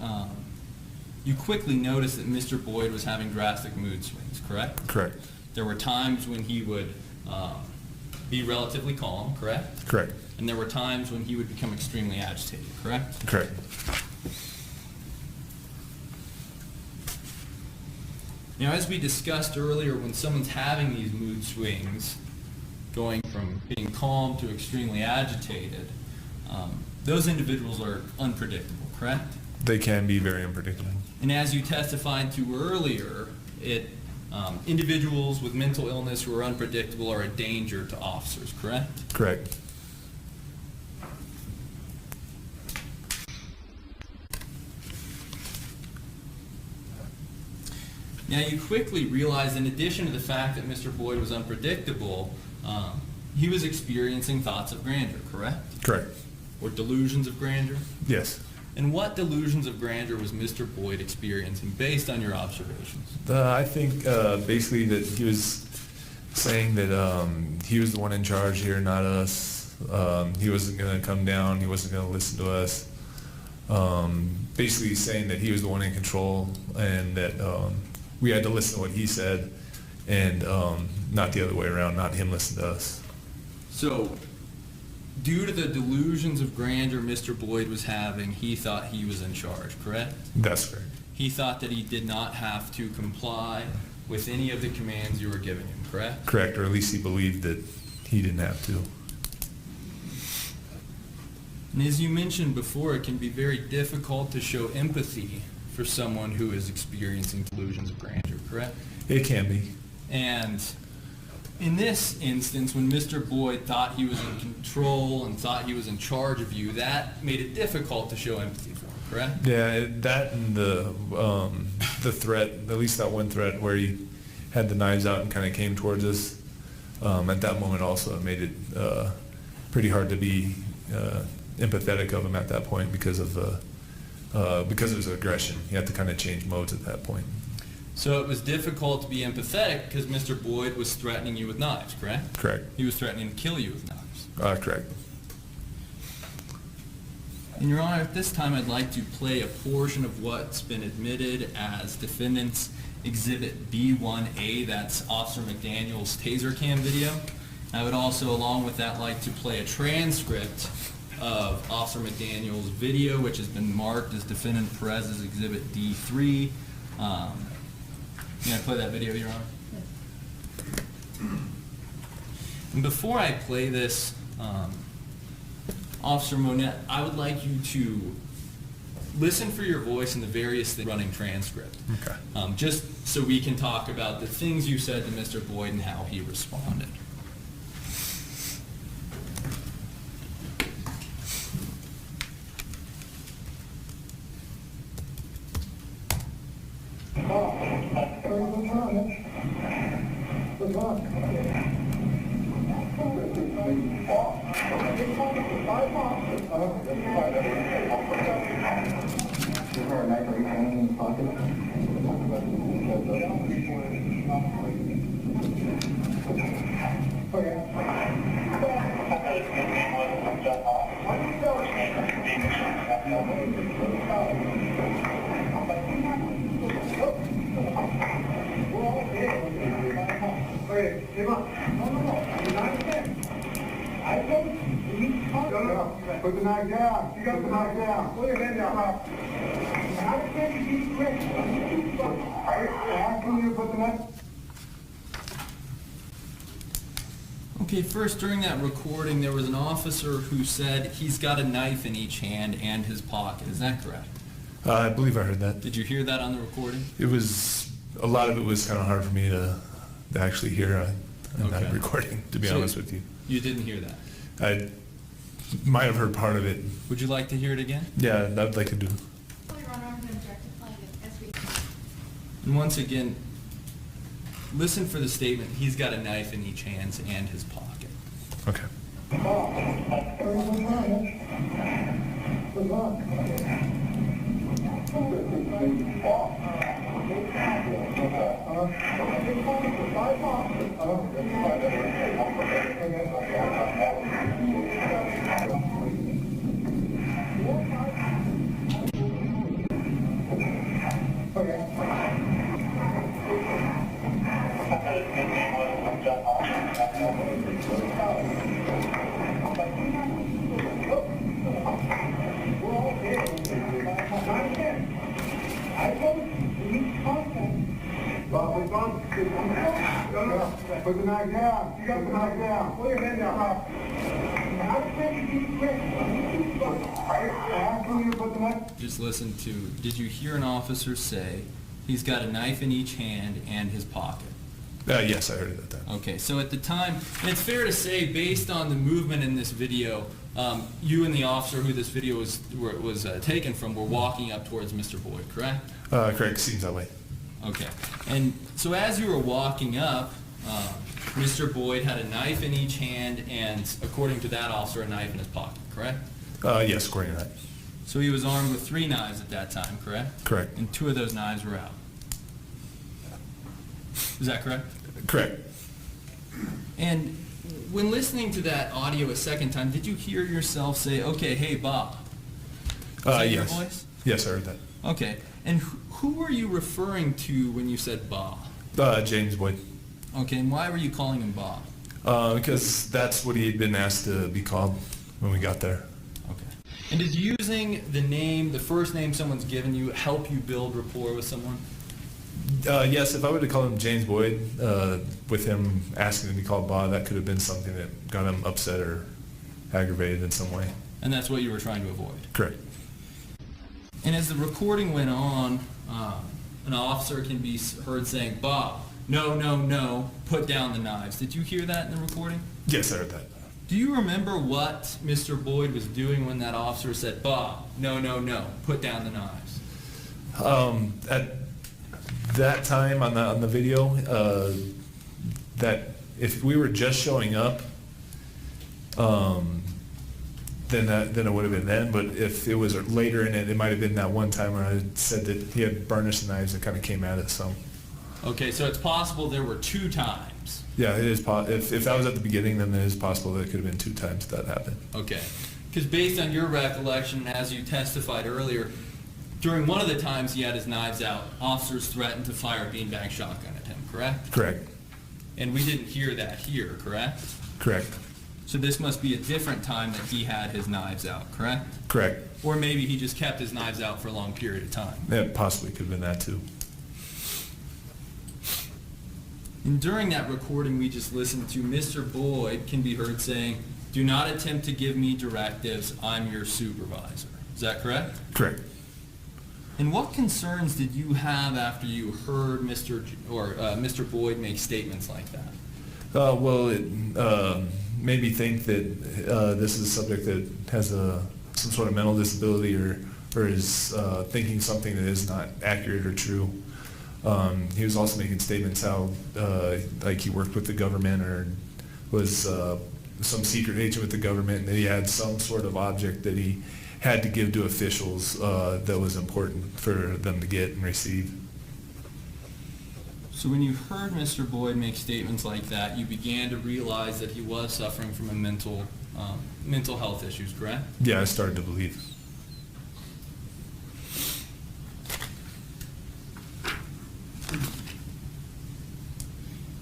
you quickly noticed that Mr. Boyd was having drastic mood swings, correct? Correct. There were times when he would be relatively calm, correct? Correct. And there were times when he would become extremely agitated, correct? Correct. Now, as we discussed earlier, when someone's having these mood swings, going from being calm to extremely agitated, those individuals are unpredictable, correct? They can be very unpredictable. And as you testified to earlier, individuals with mental illness who are unpredictable are a danger to officers, correct? Correct. Now, you quickly realized, in addition to the fact that Mr. Boyd was unpredictable, he was experiencing thoughts of grandeur, correct? Correct. Or delusions of grandeur? Yes. And what delusions of grandeur was Mr. Boyd experiencing based on your observations? I think basically that he was saying that he was the one in charge here, not us. He wasn't going to come down. He wasn't going to listen to us. Basically saying that he was the one in control and that we had to listen to what he said and not the other way around, not him listen to us. So, due to the delusions of grandeur Mr. Boyd was having, he thought he was in charge, correct? That's correct. He thought that he did not have to comply with any of the commands you were giving him, correct? Correct, or at least he believed that he didn't have to. And as you mentioned before, it can be very difficult to show empathy for someone who is experiencing delusions of grandeur, correct? It can be. And in this instance, when Mr. Boyd thought he was in control and thought he was in charge of you, that made it difficult to show empathy for him, correct? Yeah, that and the threat, at least that one threat where he had the knives out and kind of came towards us, at that moment also it made it pretty hard to be empathetic of him at that point because of his aggression. You have to kind of change modes at that point. So it was difficult to be empathetic because Mr. Boyd was threatening you with knives, correct? Correct. He was threatening to kill you with knives. Correct. And Your Honor, at this time I'd like to play a portion of what's been admitted as Defendant's Exhibit B1A, that's Officer McDaniel's taser cam video. I would also, along with that, like to play a transcript of Officer McDaniel's video, which has been marked as Defendant Perez's Exhibit D3. Can I play that video, Your Honor? And before I play this, Officer Monette, I would like you to listen for your voice in the various running transcript. Okay. Just so we can talk about the things you said to Mr. Boyd and how he responded. Put the knife down. You got the knife down. Put your hand down. How can you be quick? How can you put the knife? Okay, first, during that recording, there was an officer who said he's got a knife in each hand and his pocket. Is that correct? I believe I heard that. Did you hear that on the recording? It was, a lot of it was kind of hard for me to actually hear in that Okay. recording, to be So honest with you. You didn't hear that? I might have heard part of it. Would you like to hear it again? Yeah, I'd like to do. Well, Your Honor, I'm going to object to playing it as we... And once again, listen for the statement, he's got a knife in each hand and his pocket. Okay. Okay. Bob, put the knife down. You got the knife down. Put your hand down. How can you keep put the knife? Just listen to, did you hear an officer say he's got a knife in each hand and his pocket? Yes, I heard it at that time. Okay, so at the time, and it's fair to say, based on the movement in this video, you and the officer who this video was taken from were walking up towards Mr. Boyd, correct? Correct, seems that way. Okay, and so as you were walking up, Mr. Boyd had a knife in each hand and, according to that officer, a knife in his pocket, correct? Yes, according to that. So he was armed with 3 knives at that time, correct? Correct. And 2 of those knives were out. Is that correct? Correct. And when listening to that audio a second time, did you hear yourself say, okay, hey, Bob? Was that your Yes. voice? Yes, I heard that. Okay. And who were you referring to when you said Bob? James Boyd. Okay, and why were you calling him Bob? Because that's what he had been asked to be called when we got there. Okay. And does using the name, the first name someone's given you, help you build rapport with someone? Yes, if I would have called him James Boyd, with him asking to be called Bob, that could have been something that got him upset or aggravated in some way. And that's what you were trying to avoid? Correct. And as the recording went on, an officer can be heard saying, Bob, no, no, no, put down the knives. Did you hear that in the recording? Yes, I heard that. Do you remember what Mr. Boyd was doing when that officer said, Bob, no, no, no, put down the knives? At that time on the video, that if we were just showing up, then it would have been then. But if it was later in it, it might have been that one time where I said that he had burnished the knives and kind of came at it. So Okay, so it's possible there were 2 times. yeah, it is. If that was at the beginning, then it is possible that it could have been 2 times that happened. Okay. Because based on your recollection, as you testified earlier, during one of the times he had his knives out, officers threatened to fire a beanbag shotgun at him, correct? Correct. And we didn't hear that here, correct? Correct. So this must be a different time that he had his knives out, correct? Correct. Or maybe he just kept his knives out for a long period of time. That possibly could have been that too. And during that recording we just listened to, Mr. Boyd can be heard saying, do not attempt to give me directives, I'm your supervisor. Is that correct? Correct. And what concerns did you have after you heard Mr. Boyd make statements like that? Well, it made me think that this is a subject that has some sort of mental disability or is thinking something that is not accurate or true. He was also making statements how like he worked with the government or was some secret agent with the government, and that he had some sort of object that he had to give to officials that was important for them to get and receive. So when you heard Mr. Boyd make statements like that, you began to realize that he was suffering from a mental health issues, correct? Yeah, I started to believe.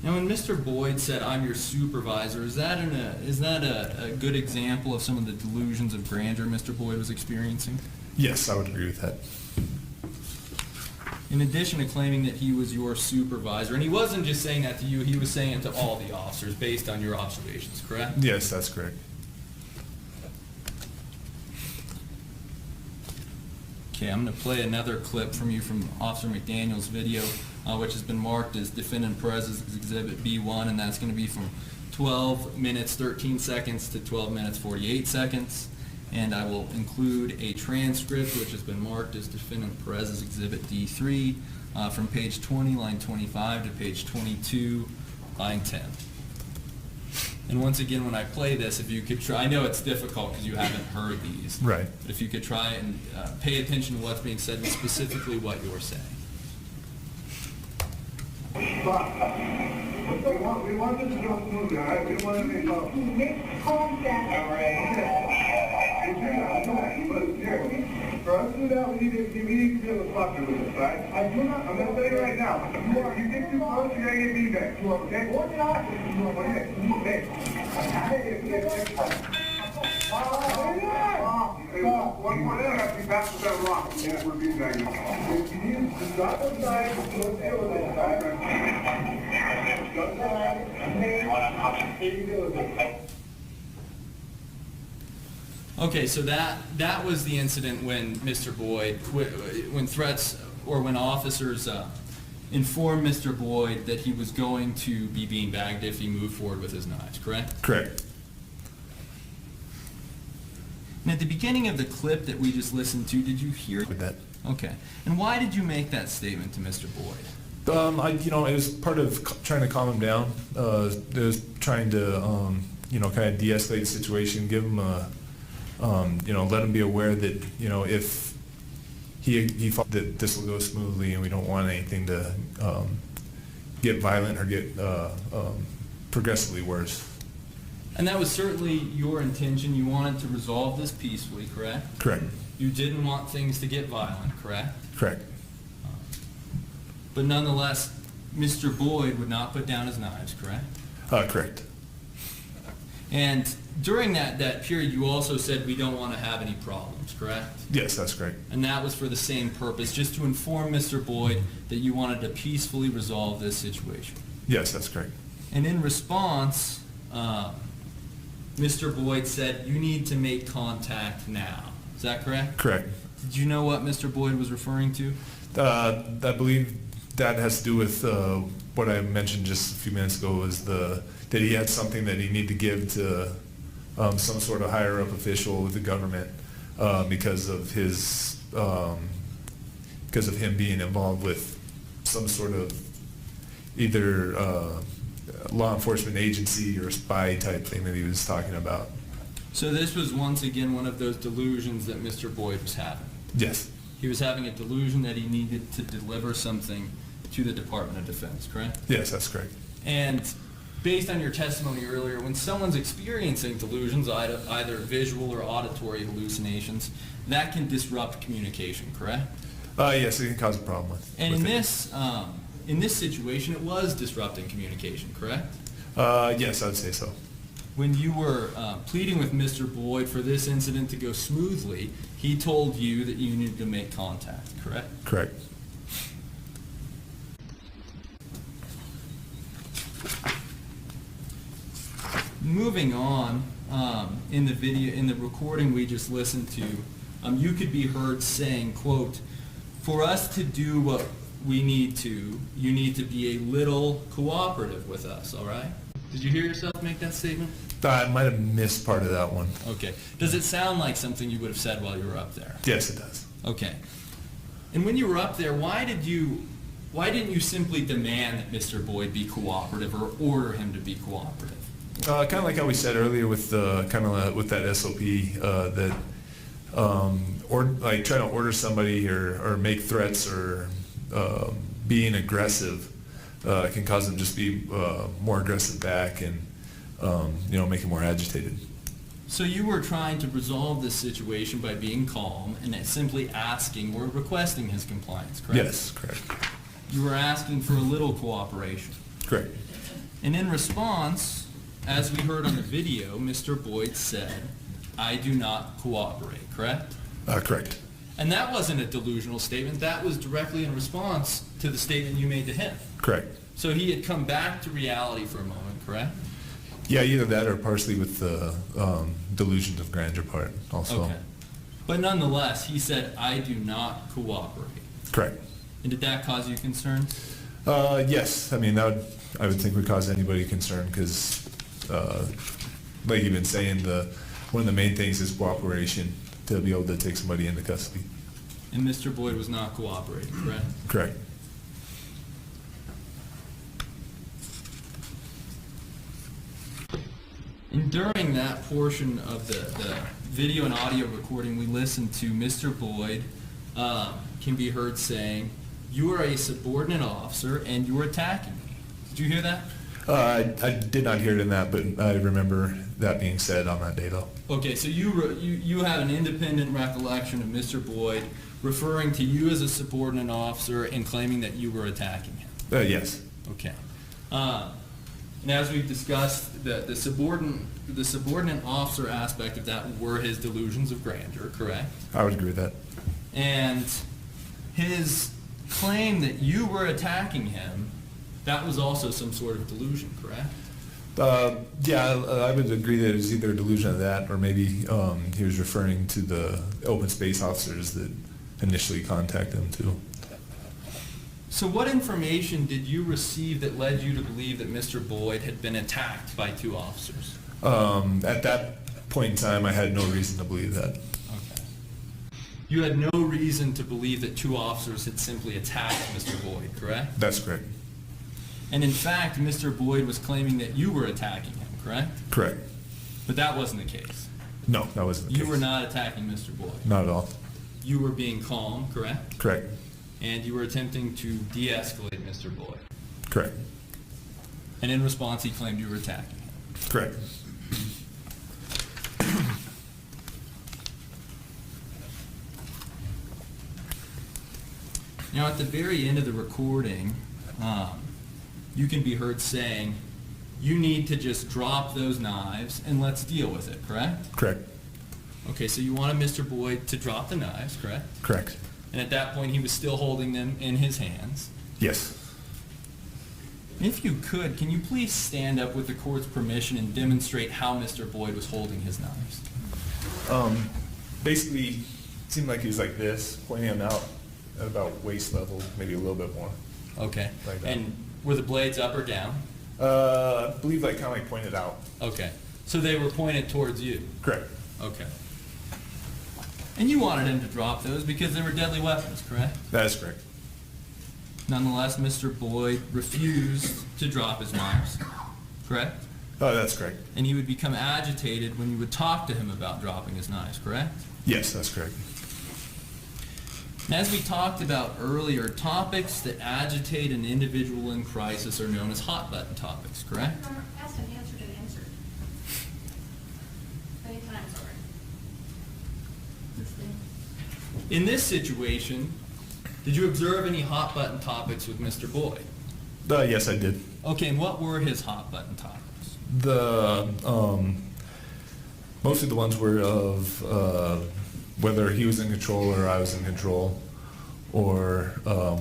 Now, when Mr. Boyd said, "I'm your supervisor," is that a good example of some of the delusions of grandeur Mr. Boyd was experiencing? Yes, I would agree with that. In addition to claiming that he was your supervisor, and he wasn't just saying that to you, he was saying it to all the officers based on your observations, correct? Yes, that's correct. Okay, I'm going to play another clip from you from Officer McDaniel's video, which has been marked as Defendant Perez's Exhibit B1, and that's going to be from 12 minutes 13 seconds to 12 minutes 48 seconds. And I will include a transcript which has been marked as Defendant Perez's Exhibit D3 from page 20, line 25 to page 22, line 10. And once again, when I play this, if you could try, I know it's difficult because you haven't heard these. Right. But if you could try and pay attention to what's being said and specifically what you're saying. We want this to go smoothly, all right? We don't want to make calls. Calm down. All right. But here, for us to do that, we need to be able to talk to us, right? I do not. I'm going to tell you right now. You get too close, you're going to get feedback. Okay? What did I do? One more there, I have to be back to that rock. Yeah, we're being back. You need to Just drop those knives, let's deal with it, all right? Go inside, take you deal with it. Okay, so that was the incident when Mr. Boyd, when threats or when officers informed Mr. Boyd that he was going to be beanbagged if he moved forward with his knives, correct? Correct. And at the beginning of the clip that we just listened to, did you hear With that. Okay. And why did you make that statement to Mr. Boyd? It was part of trying to calm him down. It was trying to, kind of de-escalate the situation, give him a, let him be aware that, if he thought that this will go smoothly and we don't want anything to get violent or get progressively worse. And that was certainly your intention. You wanted to resolve this peacefully, correct? Correct. You didn't want things to get violent, correct? Correct. But nonetheless, Mr. Boyd would not put down his knives, correct? Correct. And during that period, you also said we don't want to have any problems, correct? Yes, that's correct. And that was for the same purpose, just to inform Mr. Boyd that you wanted to peacefully resolve this situation. Yes, that's correct. And in response, Mr. Boyd said, you need to make contact now. Is that correct? Correct. Did you know what Mr. Boyd was referring to? I believe that has to do with what I mentioned just a few minutes ago, was that he had something that he needed to give to some sort of higher up official with the government because of him being involved with some sort of either law enforcement agency or spy type thing that he was talking about. So this was once again one of those delusions that Mr. Boyd was having. Yes. He was having a delusion that he needed to deliver something to the Department of Defense, correct? Yes, that's correct. And based on your testimony earlier, when someone's experiencing delusions, either visual or auditory hallucinations, that can disrupt communication, correct? Yes, it can cause a problem with. And with in this situation, it was disrupting communication, correct? Yes, I would say so. When you were pleading with Mr. Boyd for this incident to go smoothly, he told you that you needed to make contact, correct? Correct. Moving on, in the recording we just listened to, you could be heard saying, quote, "For us to do what we need to, you need to be a little cooperative with us," all right? Did you hear yourself make that statement? I might have missed part of that one. Okay. Does it sound like something you would have said while you were up there? Yes, it does. Okay. And when you were up there, why didn't you simply demand that Mr. Boyd be cooperative or order him to be cooperative? Kind of like how we said earlier with with that SOP like trying to order somebody or make threats or being aggressive can cause them to just be more aggressive back and make them more agitated. So you were trying to resolve this situation by being calm and simply asking or requesting his compliance, correct? Yes, correct. You were asking for a little cooperation. Correct. And in response, as we heard on the video, Mr. Boyd said, "I do not cooperate," correct? Correct. And that wasn't a delusional statement. That was directly in response to the statement you made to him. Correct. So he had come back to reality for a moment, correct? Yeah, either that or partially with the delusions of grandeur part also. Okay. But nonetheless, he said, "I do not cooperate." Correct. And did that cause you concern? Yes. I mean, I would think would cause anybody concern because, like you've been saying, one of the main things is cooperation to be able to take somebody into custody. And Mr. Boyd was not cooperating, correct? Correct. And during that portion of the video and audio recording we listened to, Mr. Boyd can be heard saying, "You are a subordinate officer and you're attacking me." Did you hear that? I did not hear it in that, but I remember that being said on that day, though. Okay, so you have an independent recollection of Mr. Boyd referring to you as a subordinate officer and claiming that you were attacking him. Yes. Okay. And as we've discussed, the subordinate officer aspect of that were his delusions of grandeur, correct? I would agree with that. And his claim that you were attacking him, that was also some sort of delusion, correct? I would agree that it was either a delusion of that, or maybe he was referring to the open space officers that initially contacted him too. So what information did you receive that led you to believe that Mr. Boyd had been attacked by 2 officers? At that point in time, I had no reason to believe that. Okay. You had no reason to believe that 2 officers had simply attacked Mr. Boyd, correct? That's correct. And in fact, Mr. Boyd was claiming that you were attacking him, correct? Correct. But that wasn't the case. No, that wasn't the You case. were not attacking Mr. Boyd. Not at all. You were being calm, correct? Correct. And you were attempting to de-escalate Mr. Boyd. Correct. And in response, he claimed you were attacking him. Correct. Now, at the very end of the recording, you can be heard saying, you need to just drop those knives and let's deal with it, correct? Correct. Okay, so you wanted Mr. Boyd to drop the knives, correct? Correct. And at that point, he was still holding them in his hands. Yes. If you could, can you please stand up with the court's permission and demonstrate how Mr. Boyd was holding his knives? Basically, it seemed like he was like this, pointing them out at about waist level, maybe a little bit more. Okay. Like that. And were the blades up or down? I believe like kind of like pointed out. Okay. So they were pointed towards you? Correct. Okay. And you wanted him to drop those because they were deadly weapons, correct? That is correct. Nonetheless, Mr. Boyd refused to drop his knives, correct? Oh, that's correct. And he would become agitated when you would talk to him about dropping his knives, correct? Yes, that's correct. And as we talked about earlier, topics that agitate an individual in crisis are known as hot button topics, correct? Your Honor, asked and answered and answered. Many times already. In this situation, did you observe any hot button topics with Mr. Boyd? Yes, I did. Okay, and what were his hot button topics? The mostly the ones were of whether he was in control or I was in control, or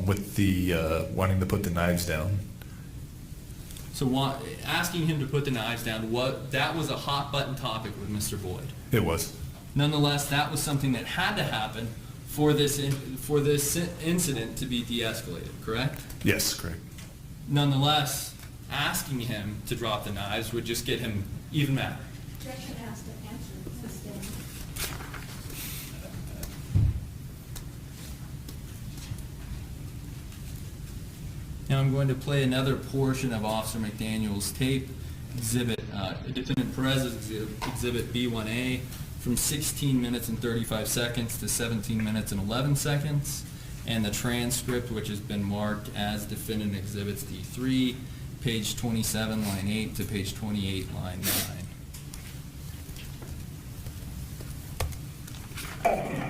with the wanting to put the knives down. So asking him to put the knives down, that was a hot button topic with Mr. Boyd. It was. Nonetheless, that was something that had to happen for this incident to be de-escalated, correct? Yes, correct. Nonetheless, asking him to drop the knives would just get him even madder. Objection asked and answered. Sustained. Now I'm going to play another portion of Officer McDaniel's tape, Defendant Perez's exhibit B1A, from 16 minutes and 35 seconds to 17 minutes and 11 seconds, and the transcript, which has been marked as Defendant Exhibits D3, page 27, line 8 to page 28, line 9.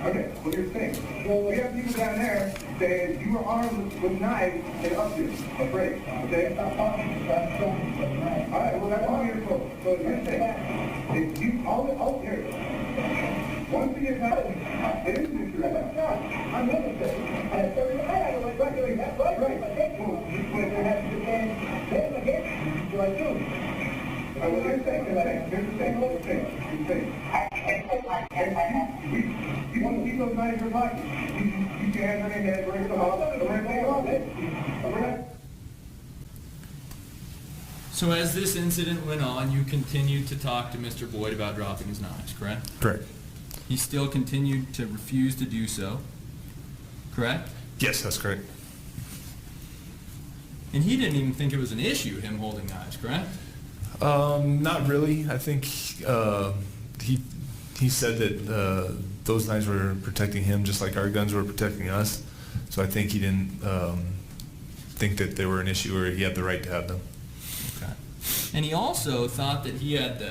Okay, what you're saying. Well, we have people down there saying you were armed with knives and up here, afraid, okay? All right, well, that's all you're told. So you're saying, if you, all here, once you get knives, it is an issue. I'm never saying. I was regularly, that's right. Well, you put your hands to the hand, then again, so I do. I was going to say, here's the thing, you want to keep those knives in your pocket. You keep your hands on your head, bring them off, and we're going to take off. So as this incident went on, you continued to talk to Mr. Boyd about dropping his knives, correct? Correct. He still continued to refuse to do so, correct? Yes, that's correct. And he didn't even think it was an issue, him holding knives, correct? Not really. I think he said that those knives were protecting him just like our guns were protecting us. So I think he didn't think that they were an issue or he had the right to have them. Okay. And he also thought that he had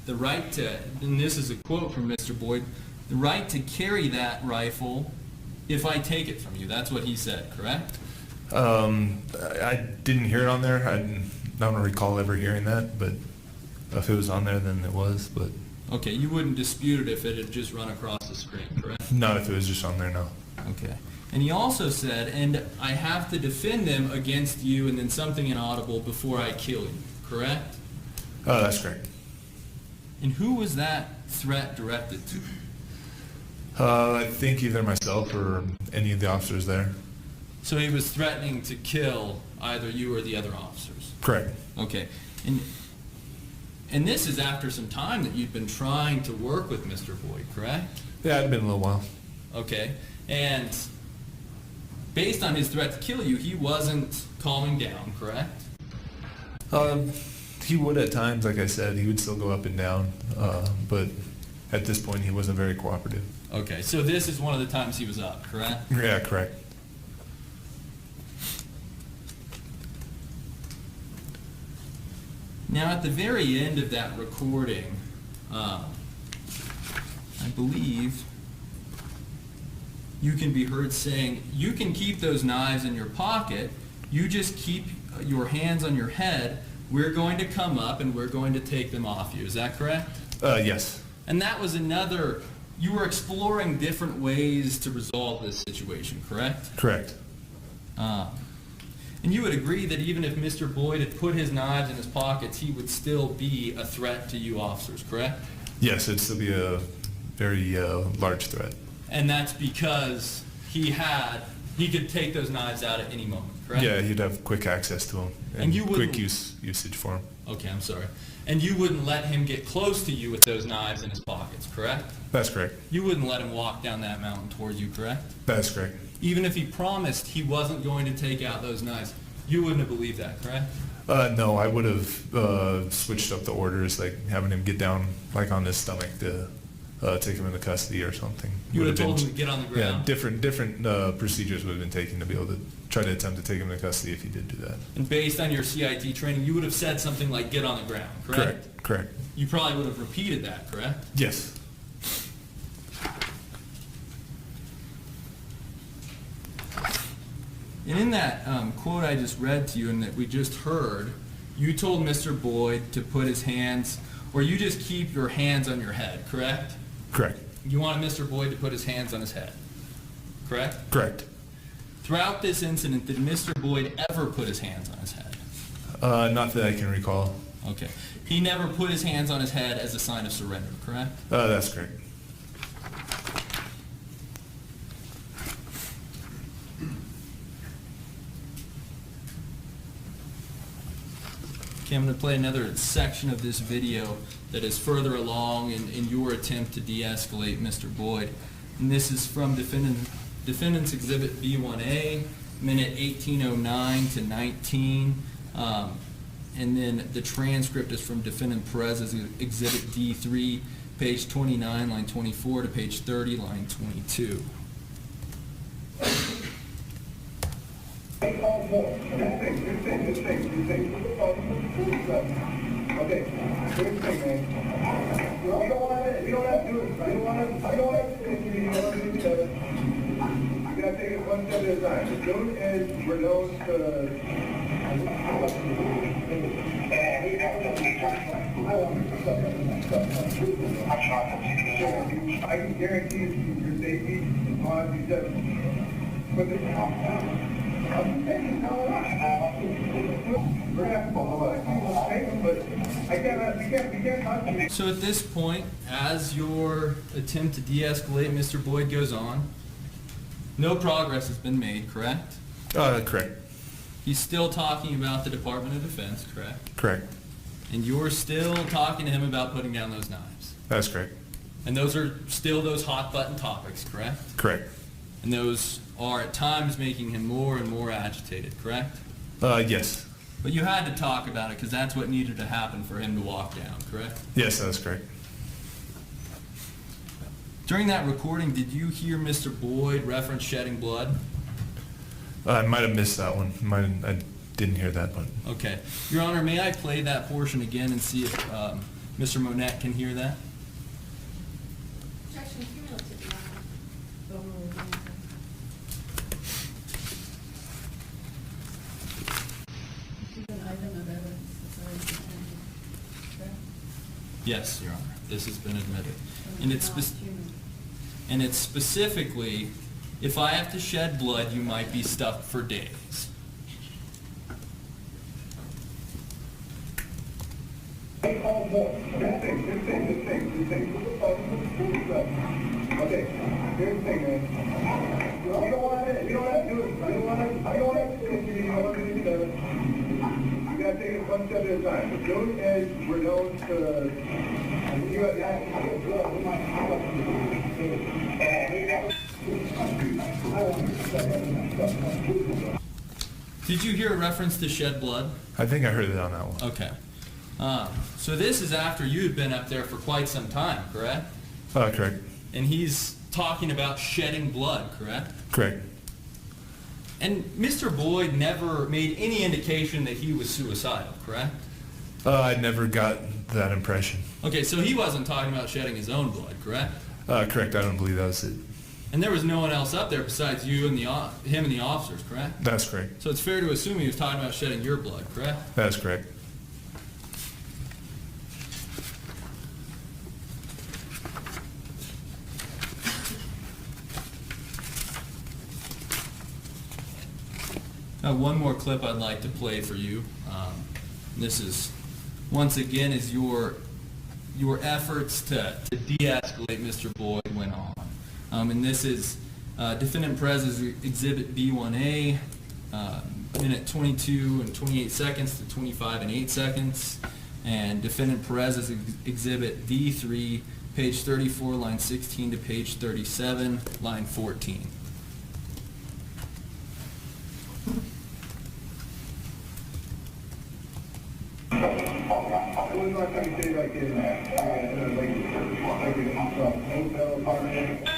the right to, and this is a quote from Mr. Boyd, the right to carry that rifle if I take it from you. That's what he said, correct? I didn't hear it on there. I don't recall ever hearing that, but if it was on there, then it was. But Okay, you wouldn't dispute it if it had just run across the screen, correct? not if it was just on there, no. Okay. And he also said, and I have to defend them against you, and then something inaudible, before I kill you, correct? That's correct. And who was that threat directed to? I think either myself or any of the officers there. So he was threatening to kill either you or the other officers? Correct. Okay. And this is after some time that you've been trying to work with Mr. Boyd, correct? Yeah, it'd been a little while. Okay. And based on his threat to kill you, he wasn't calming down, correct? He would at times, like I said, he would still go up and down, but at this point he wasn't very cooperative. Okay, so this is one of the times he was up, correct? Yeah, correct. Now, at the very end of that recording, I believe you can be heard saying, you can keep those knives in your pocket, you just keep your hands on your head, we're going to come up and we're going to take them off you. Is that correct? Yes. And that was another, you were exploring different ways to resolve this situation, correct? Correct. And you would agree that even if Mr. Boyd had put his knives in his pockets, he would still be a threat to you officers, correct? Yes, it'd still be a very large threat. And that's because he could take those knives out at any moment, correct? Yeah, he'd have quick access to them And you wouldn't- quick usage for them. Okay, I'm sorry. And you wouldn't let him get close to you with those knives in his pockets, correct? That's correct. You wouldn't let him walk down that mountain towards you, correct? That's correct. Even if he promised he wasn't going to take out those knives, you wouldn't have believed that, correct? No, I would have switched up the orders, like having him get down like on his stomach to take him into custody or something. You would have Would've told been- him to get on the Yeah, ground? different procedures would have been taken to be able to try to attempt to take him into custody if he did do that. And based on your CIT training, you would have said something like, get on the ground, correct? Correct. You probably would have repeated that, correct? Yes. And in that quote I just read to you and that we just heard, you told Mr. Boyd to put his hands, or you just keep your hands on your head, correct? Correct. You wanted Mr. Boyd to put his hands on his head, correct? Correct. Throughout this incident, did Mr. Boyd ever put his hands on his head? Not that I can recall. Okay. He never put his hands on his head as a sign of surrender, correct? That's correct. Okay, I'm going to play another section of this video that is further along in your attempt to de-escalate Mr. Boyd. And this is from Defendant's Exhibit B1A, minute 1809 to 19. And then the transcript is from Defendant Perez's Exhibit D3, page 29, line 24 to page 30, line 22. All four. Good thing. Okay, here's the thing, man. We don't want to do it. We don't want to do it. We gotta take it one step at a time. As soon as we're known to... I can guarantee you your safety is on these steps. But this we're gonna have to follow it. But we can't constantly. So at this point, as your attempt to de-escalate Mr. Boyd goes on, no progress has been made, correct? Correct. He's still talking about the Department of Defense, correct? Correct. And you're still talking to him about putting down those knives. That's correct. And those are still those hot button topics, correct? Correct. And those are at times making him more and more agitated, correct? Yes. But you had to talk about it because that's what needed to happen for him to walk down, correct? Yes, that's correct. During that recording, did you hear Mr. Boyd reference shedding blood? I might have missed that one. I didn't hear that one. Okay. Your Honor, may I play that portion again and see if Mr. Monette can hear that? Objection, you know to be It's an item of evidence that's already been entered. Correct? Yes, Your Honor. This has been admitted. So And it's it's not spec- human. And it's specifically If I have to shed blood, you might be stuck for days. This thing. Okay, here's the thing, man. You don't want to do it. You don't want to do it. You don't want to do it. You got to take it one step at a time. As soon as we're known to... Did you hear a reference to shed blood? I think I heard it on that one. Okay. So this is after you had been up there for quite some time, correct? Correct. And he's talking about shedding blood, correct? Correct. And Mr. Boyd never made any indication that he was suicidal, correct? I never got that impression. Okay, so he wasn't talking about shedding his own blood, correct? Correct. I don't believe that was it. And there was no one else up there besides you and him and the officers, correct? That's correct. So it's fair to assume he was talking about shedding your blood, correct? That's correct. One more clip I'd like to play for you. This is, once again, is your efforts to de-escalate Mr. Boyd went on. And this is Defendant Perez's Exhibit B1A, minute 22 and 28 seconds to 25 and 8 seconds, and Defendant Perez's Exhibit D3, page 34, line 16 to page 37, line 14. When was the last time you stayed like in a hotel apartment?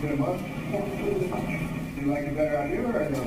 In a month? Do you like it better out here or in the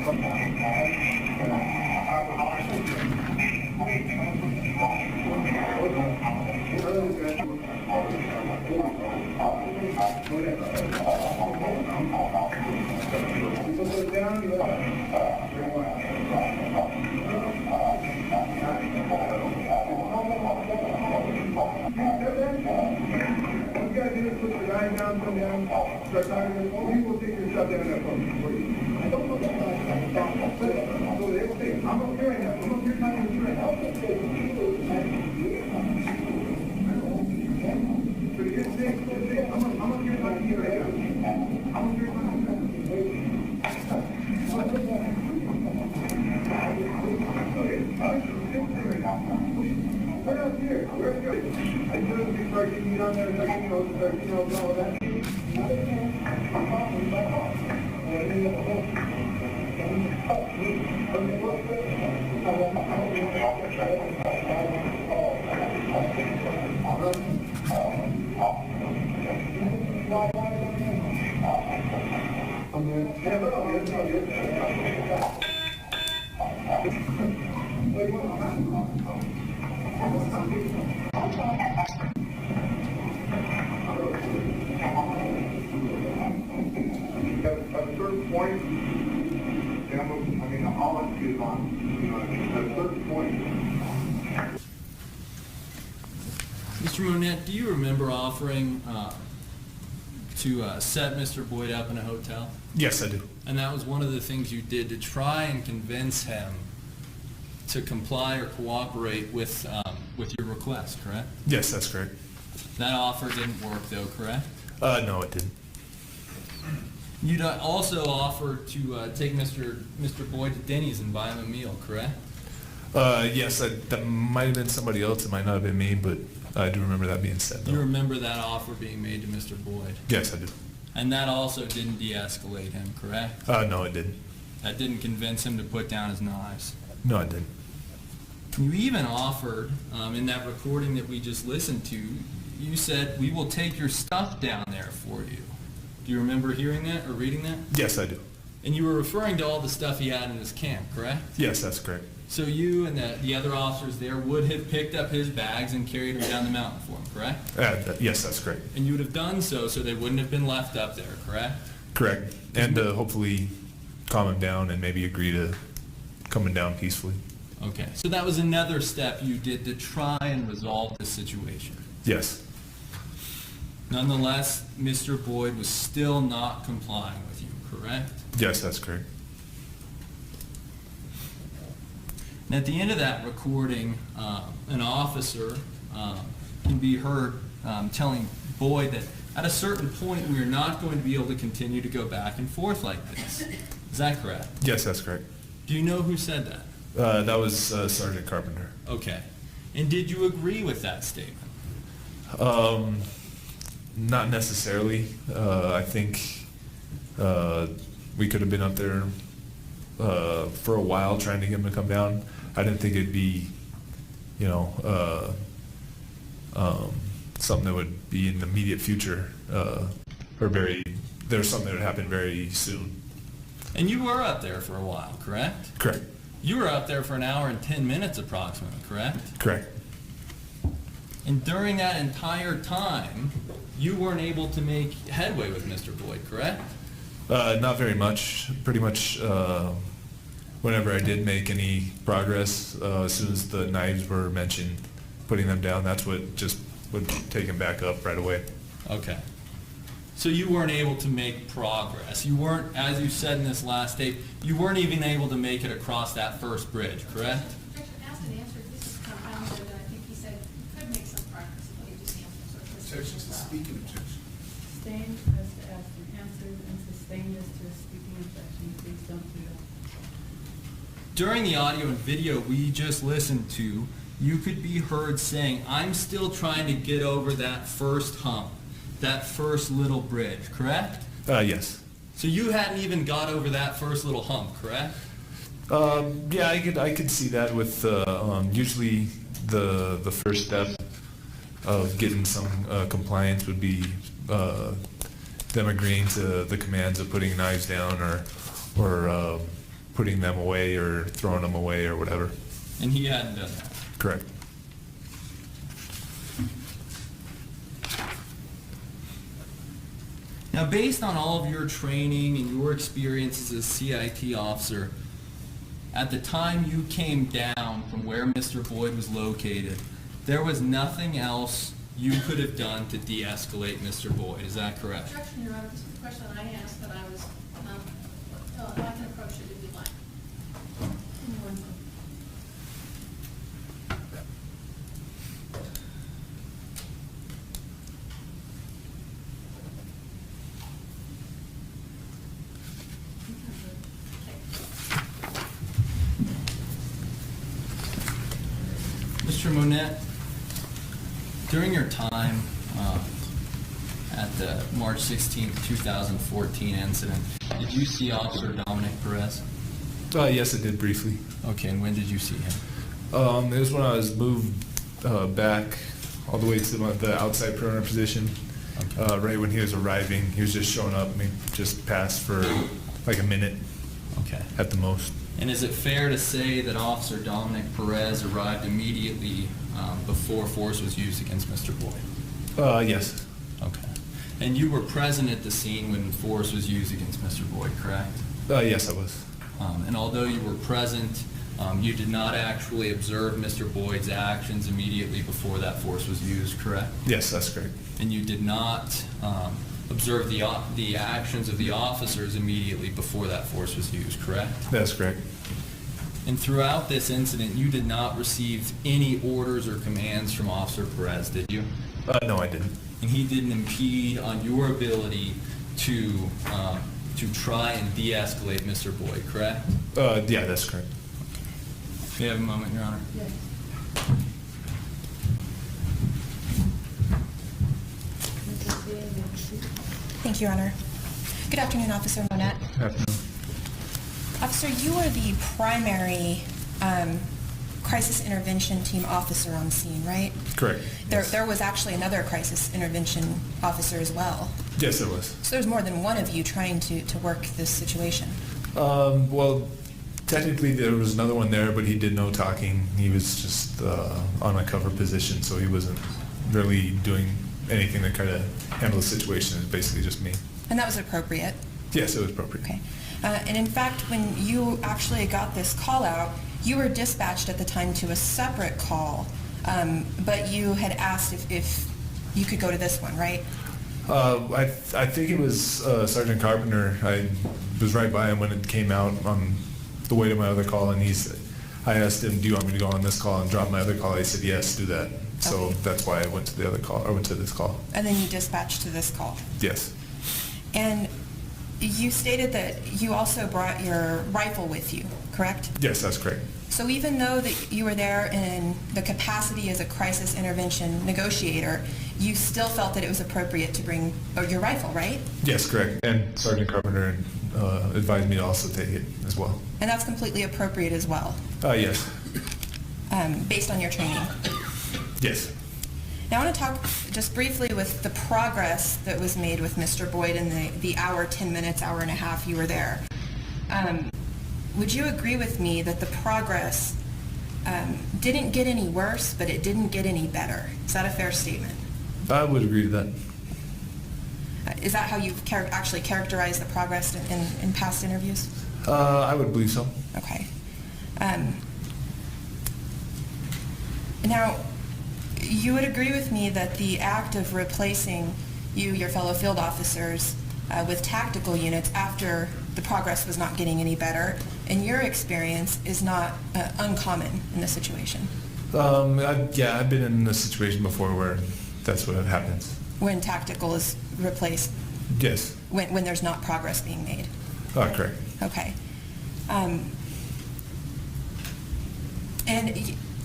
start talking to them, oh, you will take your stuff down there for you. I don't know that. So they will say, I'm up here right now. I'm up here talking to you right now. So you can say, I'm up here talking to you right now. I'm up here talking to you. We're out here. We're here. I told them to start getting down there and start getting all that. At a certain point, all of you is on, at a certain point. Mr. Monette, do you remember offering to set Mr. Boyd up in a hotel? Yes, I do. And that was one of the things you did to try and convince him to comply or cooperate with your request, correct? Yes, that's correct. That offer didn't work, though, correct? No, it didn't. You'd also offered to take Mr. Boyd to Denny's and buy him a meal, correct? Yes, that might have been somebody else. It might not have been me, but I do remember that being said. You Though. remember that offer being made to Mr. Boyd? Yes, I do. And that also didn't de-escalate him, correct? No, it didn't. That didn't convince him to put down his knives. No, it didn't. You even offered, in that recording that we just listened to, you said, we will take your stuff down there for you. Do you remember hearing that or reading that? Yes, I do. And you were referring to all the stuff he had in his camp, correct? Yes, that's correct. So you and the other officers there would have picked up his bags and carried them down the mountain for him, correct? Yes, that's correct. And you would have done so they wouldn't have been left up there, correct? Correct. And hopefully calm him down and maybe agree to coming down peacefully. Okay. So that was another step you did to try and resolve this situation. Yes. Nonetheless, Mr. Boyd was still not complying with you, correct? Yes, that's correct. And at the end of that recording, an officer can be heard telling Boyd that at a certain point we are not going to be able to continue to go back and forth like this. Is that correct? Yes, that's correct. Do you know who said that? That was Sergeant Carpenter. Okay. And did you agree with that statement? Not necessarily. I think we could have been up there for a while trying to get him to come down. I didn't think it'd be, something that would be in the immediate future, there's something that would happen very soon. And you were up there for a while, correct? Correct. You were out there for an hour and 10 minutes approximately, correct? Correct. And during that entire time, you weren't able to make headway with Mr. Boyd, correct? Not very much. Pretty much whenever I did make any progress, as soon as the knives were mentioned, putting them down, that's what just would take him back up right away. Okay. So you weren't able to make progress. You weren't, as you said in this last tape, you weren't even able to make it across that first bridge, correct? Objection asked and answered. This is compounded, and I think he said you could make some progress if you just answer. Objection to speaking objection. Sustained as to asked and answered, and sustained as to a speaking objection. Please don't do that. During the audio and video we just listened to, you could be heard saying, I'm still trying to get over that first hump, that first little bridge, correct? Yes. So you hadn't even got over that first little hump, correct? Yeah, I could see that with usually the first step of getting some compliance would be them agreeing to the commands of putting knives down or putting them away or throwing them away or whatever. And he hadn't done that. Correct. Now, based on all of your training and your experience as a CIT officer, at the time you came down from where Mr. Boyd was located, there was nothing else you could have done to de-escalate Mr. Boyd. Is that correct? Objection, Your Honor. This is a question that I asked that I was, I can approach it if you'd like. Mr. Monette, during your time at the March 16th, 2014 incident, did you see Officer Dominic Perez? Yes, I did briefly. Okay, and when did you see him? It was when I was moved back all the way to the outside perimeter position. Okay. Right when he was arriving, he was just showing up. I mean, just passed for like a minute Okay. at the most. And is it fair to say that Officer Dominic Perez arrived immediately before force was used against Mr. Boyd? Yes. Okay. And you were present at the scene when force was used against Mr. Boyd, correct? Yes, I was. And although you were present, you did not actually observe Mr. Boyd's actions immediately before that force was used, correct? Yes, that's correct. And you did not observe the actions of the officers immediately before that force was used, correct? That's correct. And throughout this incident, you did not receive any orders or commands from Officer Perez, did you? No, I didn't. And he didn't impede on your ability to try and de-escalate Mr. Boyd, correct? Yeah, that's correct. May I have a moment, Your Honor? Yes. Mrs. Day, you have a seat. Thank you, Your Honor. Good afternoon, Officer Monette. Afternoon. Officer, you are the primary crisis intervention team officer on scene, right? Correct. Yes. There was actually another crisis intervention officer as well. Yes, there was. So there's more than one of you trying to work this situation. Well, technically there was another one there, but he did no talking. He was just on a cover position, so he wasn't really doing anything to kind of handle the situation. It was basically just me. And that was appropriate. Yes, it was appropriate. Okay. And in fact, when you actually got this call out, you were dispatched at the time to a separate call, but you had asked if you could go to this one, right? I think it was Sergeant Carpenter. I was right by him when it came out on the way to my other call, and I asked him, "Do you want me to go on this call and drop my other call?" He said, "Yes, do that." So Okay. that's why I went to the other call, or went to this call. And then you dispatched to this call. Yes. And you stated that you also brought your rifle with you, correct? Yes, that's correct. So even though that you were there in the capacity as a crisis intervention negotiator, you still felt that it was appropriate to bring your rifle, right? Yes, correct. And Sergeant Carpenter advised me to also take it as well. And that's completely appropriate as well, Yes. based on your training. Yes. Now I want to talk just briefly with the progress that was made with Mr. Boyd in the hour, 10 minutes, hour and a half you were there. Would you agree with me that the progress didn't get any worse, but it didn't get any better? Is that a fair statement? I would agree to that. Is that how you've actually characterized the progress in past interviews? I would believe so. Okay. Now, you would agree with me that the act of replacing your fellow field officers with tactical units after the progress was not getting any better, in your experience, is not uncommon in this situation? I've been in a situation before where that's what happens. When tactical is replaced, Yes. when there's not progress being made? Correct. Okay. And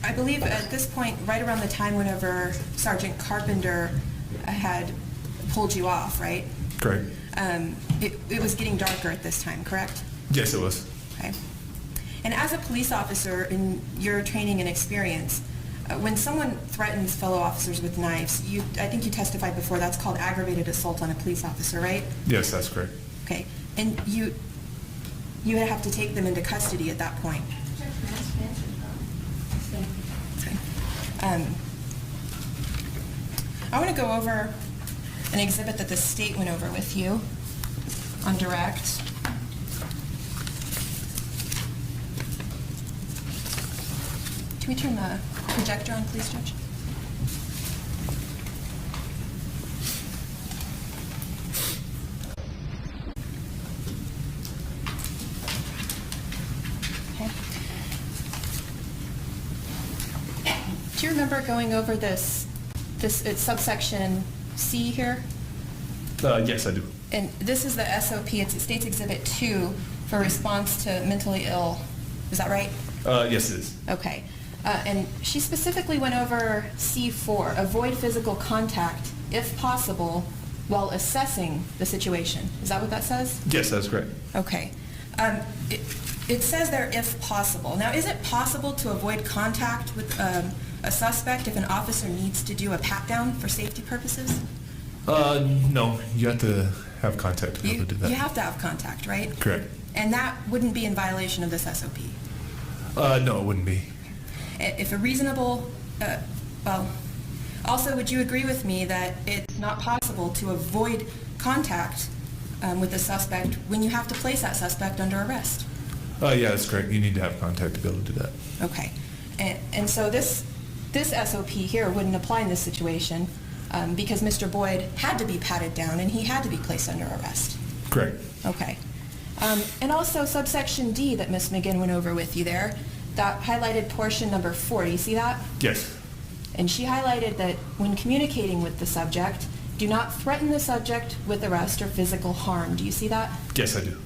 I believe at this point, right around the time whenever Sergeant Carpenter had pulled you off, right? Correct. It was getting darker at this time, correct? Yes, it was. Okay. And as a police officer, in your training and experience, when someone threatens fellow officers with knives, I think you testified before, that's called aggravated assault on a police officer, right? Yes, that's correct. Okay. And you have to take them into custody at that point. I want to go over an exhibit that the state went over with you on direct. Can we turn the projector on, please, Judge? Okay. Do you remember going over this it's subsection C here? Yes, I do. And this is the SOP, it's State's Exhibit 2 for response to mentally ill. Is that right? Yes, it is. Okay. And she specifically went over C4, avoid physical contact, if possible, while assessing the situation. Is that what that says? Yes, that's correct. Okay. It says there, if possible. Now, is it possible to avoid contact with a suspect if an officer needs to do a pat-down for safety purposes? No, you have to have contact to be able to do that. You have to have contact, right? Correct. And that wouldn't be in violation of this SOP? No, it wouldn't be. If a reasonable, also, would you agree with me that it's not possible to avoid contact with the suspect when you have to place that suspect under arrest? Yeah, that's correct. You need to have contact to be able to do that. Okay. And so this SOP here wouldn't apply in this situation because Mr. Boyd had to be patted down and he had to be placed under arrest. Correct. Okay. And also subsection D that Ms. McGinn went over with you there, that highlighted portion number 4. Do you see that? Yes. And she highlighted that when communicating with the subject, do not threaten the subject with arrest or physical harm. Do you see that? Yes, I do.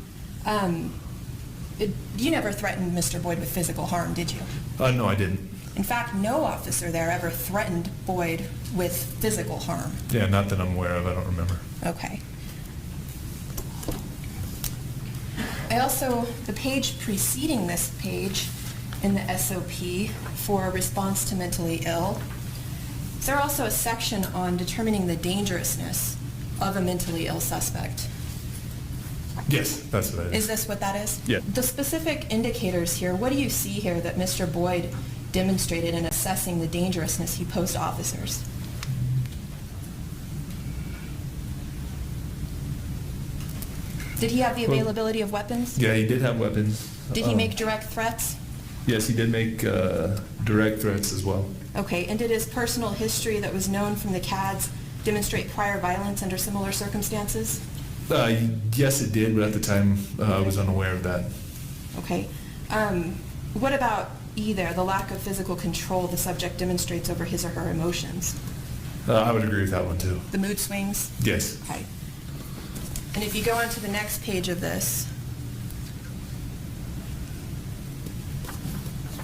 You never threatened Mr. Boyd with physical harm, did you? No, I didn't. In fact, no officer there ever threatened Boyd with physical harm. Yeah, not that I'm aware of. I don't remember. Okay. I also, the page preceding this page in the SOP for response to mentally ill, is there also a section on determining the dangerousness of a mentally ill suspect? Yes, that's what it is. Is this what that is? Yeah. The specific indicators here, what do you see here that Mr. Boyd demonstrated in assessing the dangerousness he posed to officers? Did he have the availability of weapons? Yeah, he did have weapons. Did he make direct threats? Yes, he did make direct threats as well. Okay, and did his personal history that was known from the CADs demonstrate prior violence under similar circumstances? Yes, it did, but at the time I was unaware of that. Okay. What about either the lack of physical control the subject demonstrates over his or her emotions? I would agree with that one too. The mood swings? Yes. Okay. And if you go on to the next page of this,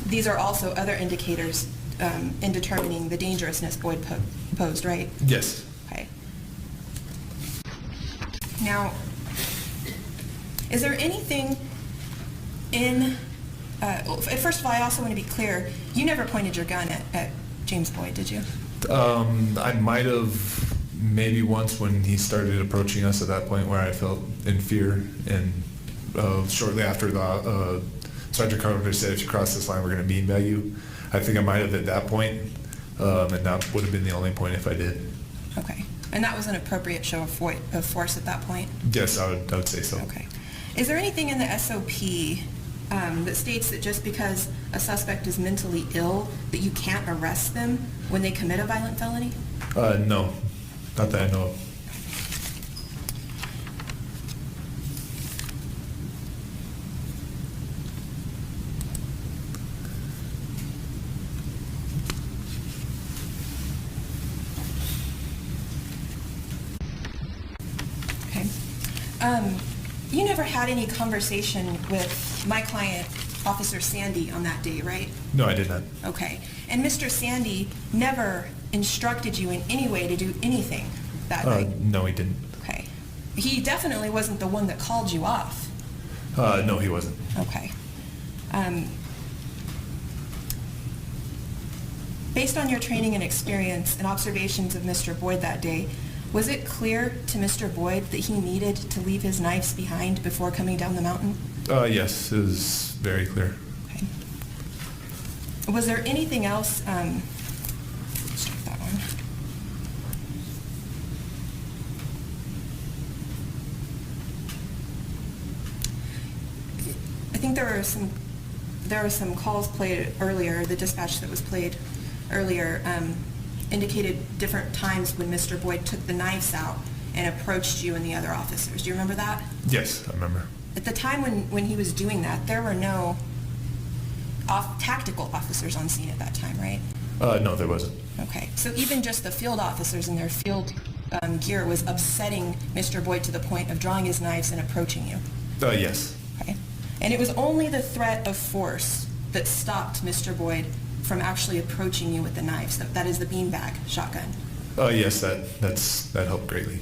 these are also other indicators in determining the dangerousness Boyd posed, right? Yes. Okay. Now, is there anything in, first of all, I also want to be clear, you never pointed your gun at James Boyd, did you? I might have maybe once when he started approaching us at that point where I felt in fear, and shortly after the Sergeant Carpenter said, if you cross this line, we're going to beanbag you. I think I might have at that point, and that would have been the only point if I did. Okay. And that was an appropriate show of force at that point? Yes, I would say so. Okay. Is there anything in the SOP that states that just because a suspect is mentally ill, that you can't arrest them when they commit a violent felony? No, not that I know of. Okay. You never had any conversation with my client, Officer Sandy, on that day, right? No, I did not. Okay. And Mr. Sandy never instructed you in any way to do anything that night? No, he didn't. Okay. He definitely wasn't the one that called you off? No, he wasn't. Okay. Based on your training and experience and observations of Mr. Boyd that day, was it clear to Mr. Boyd that he needed to leave his knives behind before coming down the mountain? Yes, it was very clear. Okay. Was there anything else? Let's check that one. I think there were some calls played earlier. The dispatch that was played earlier indicated different times when Mr. Boyd took the knives out and approached you and the other officers. Do you remember that? Yes, I remember. At the time when he was doing that, there were no tactical officers on scene at that time, right? No, there wasn't. Okay. So even just the field officers in their field gear was upsetting Mr. Boyd to the point of drawing his knives and approaching you? Yes. Okay. And it was only the threat of force that stopped Mr. Boyd from actually approaching you with the knives. That is the beanbag shotgun. Yes, that helped greatly.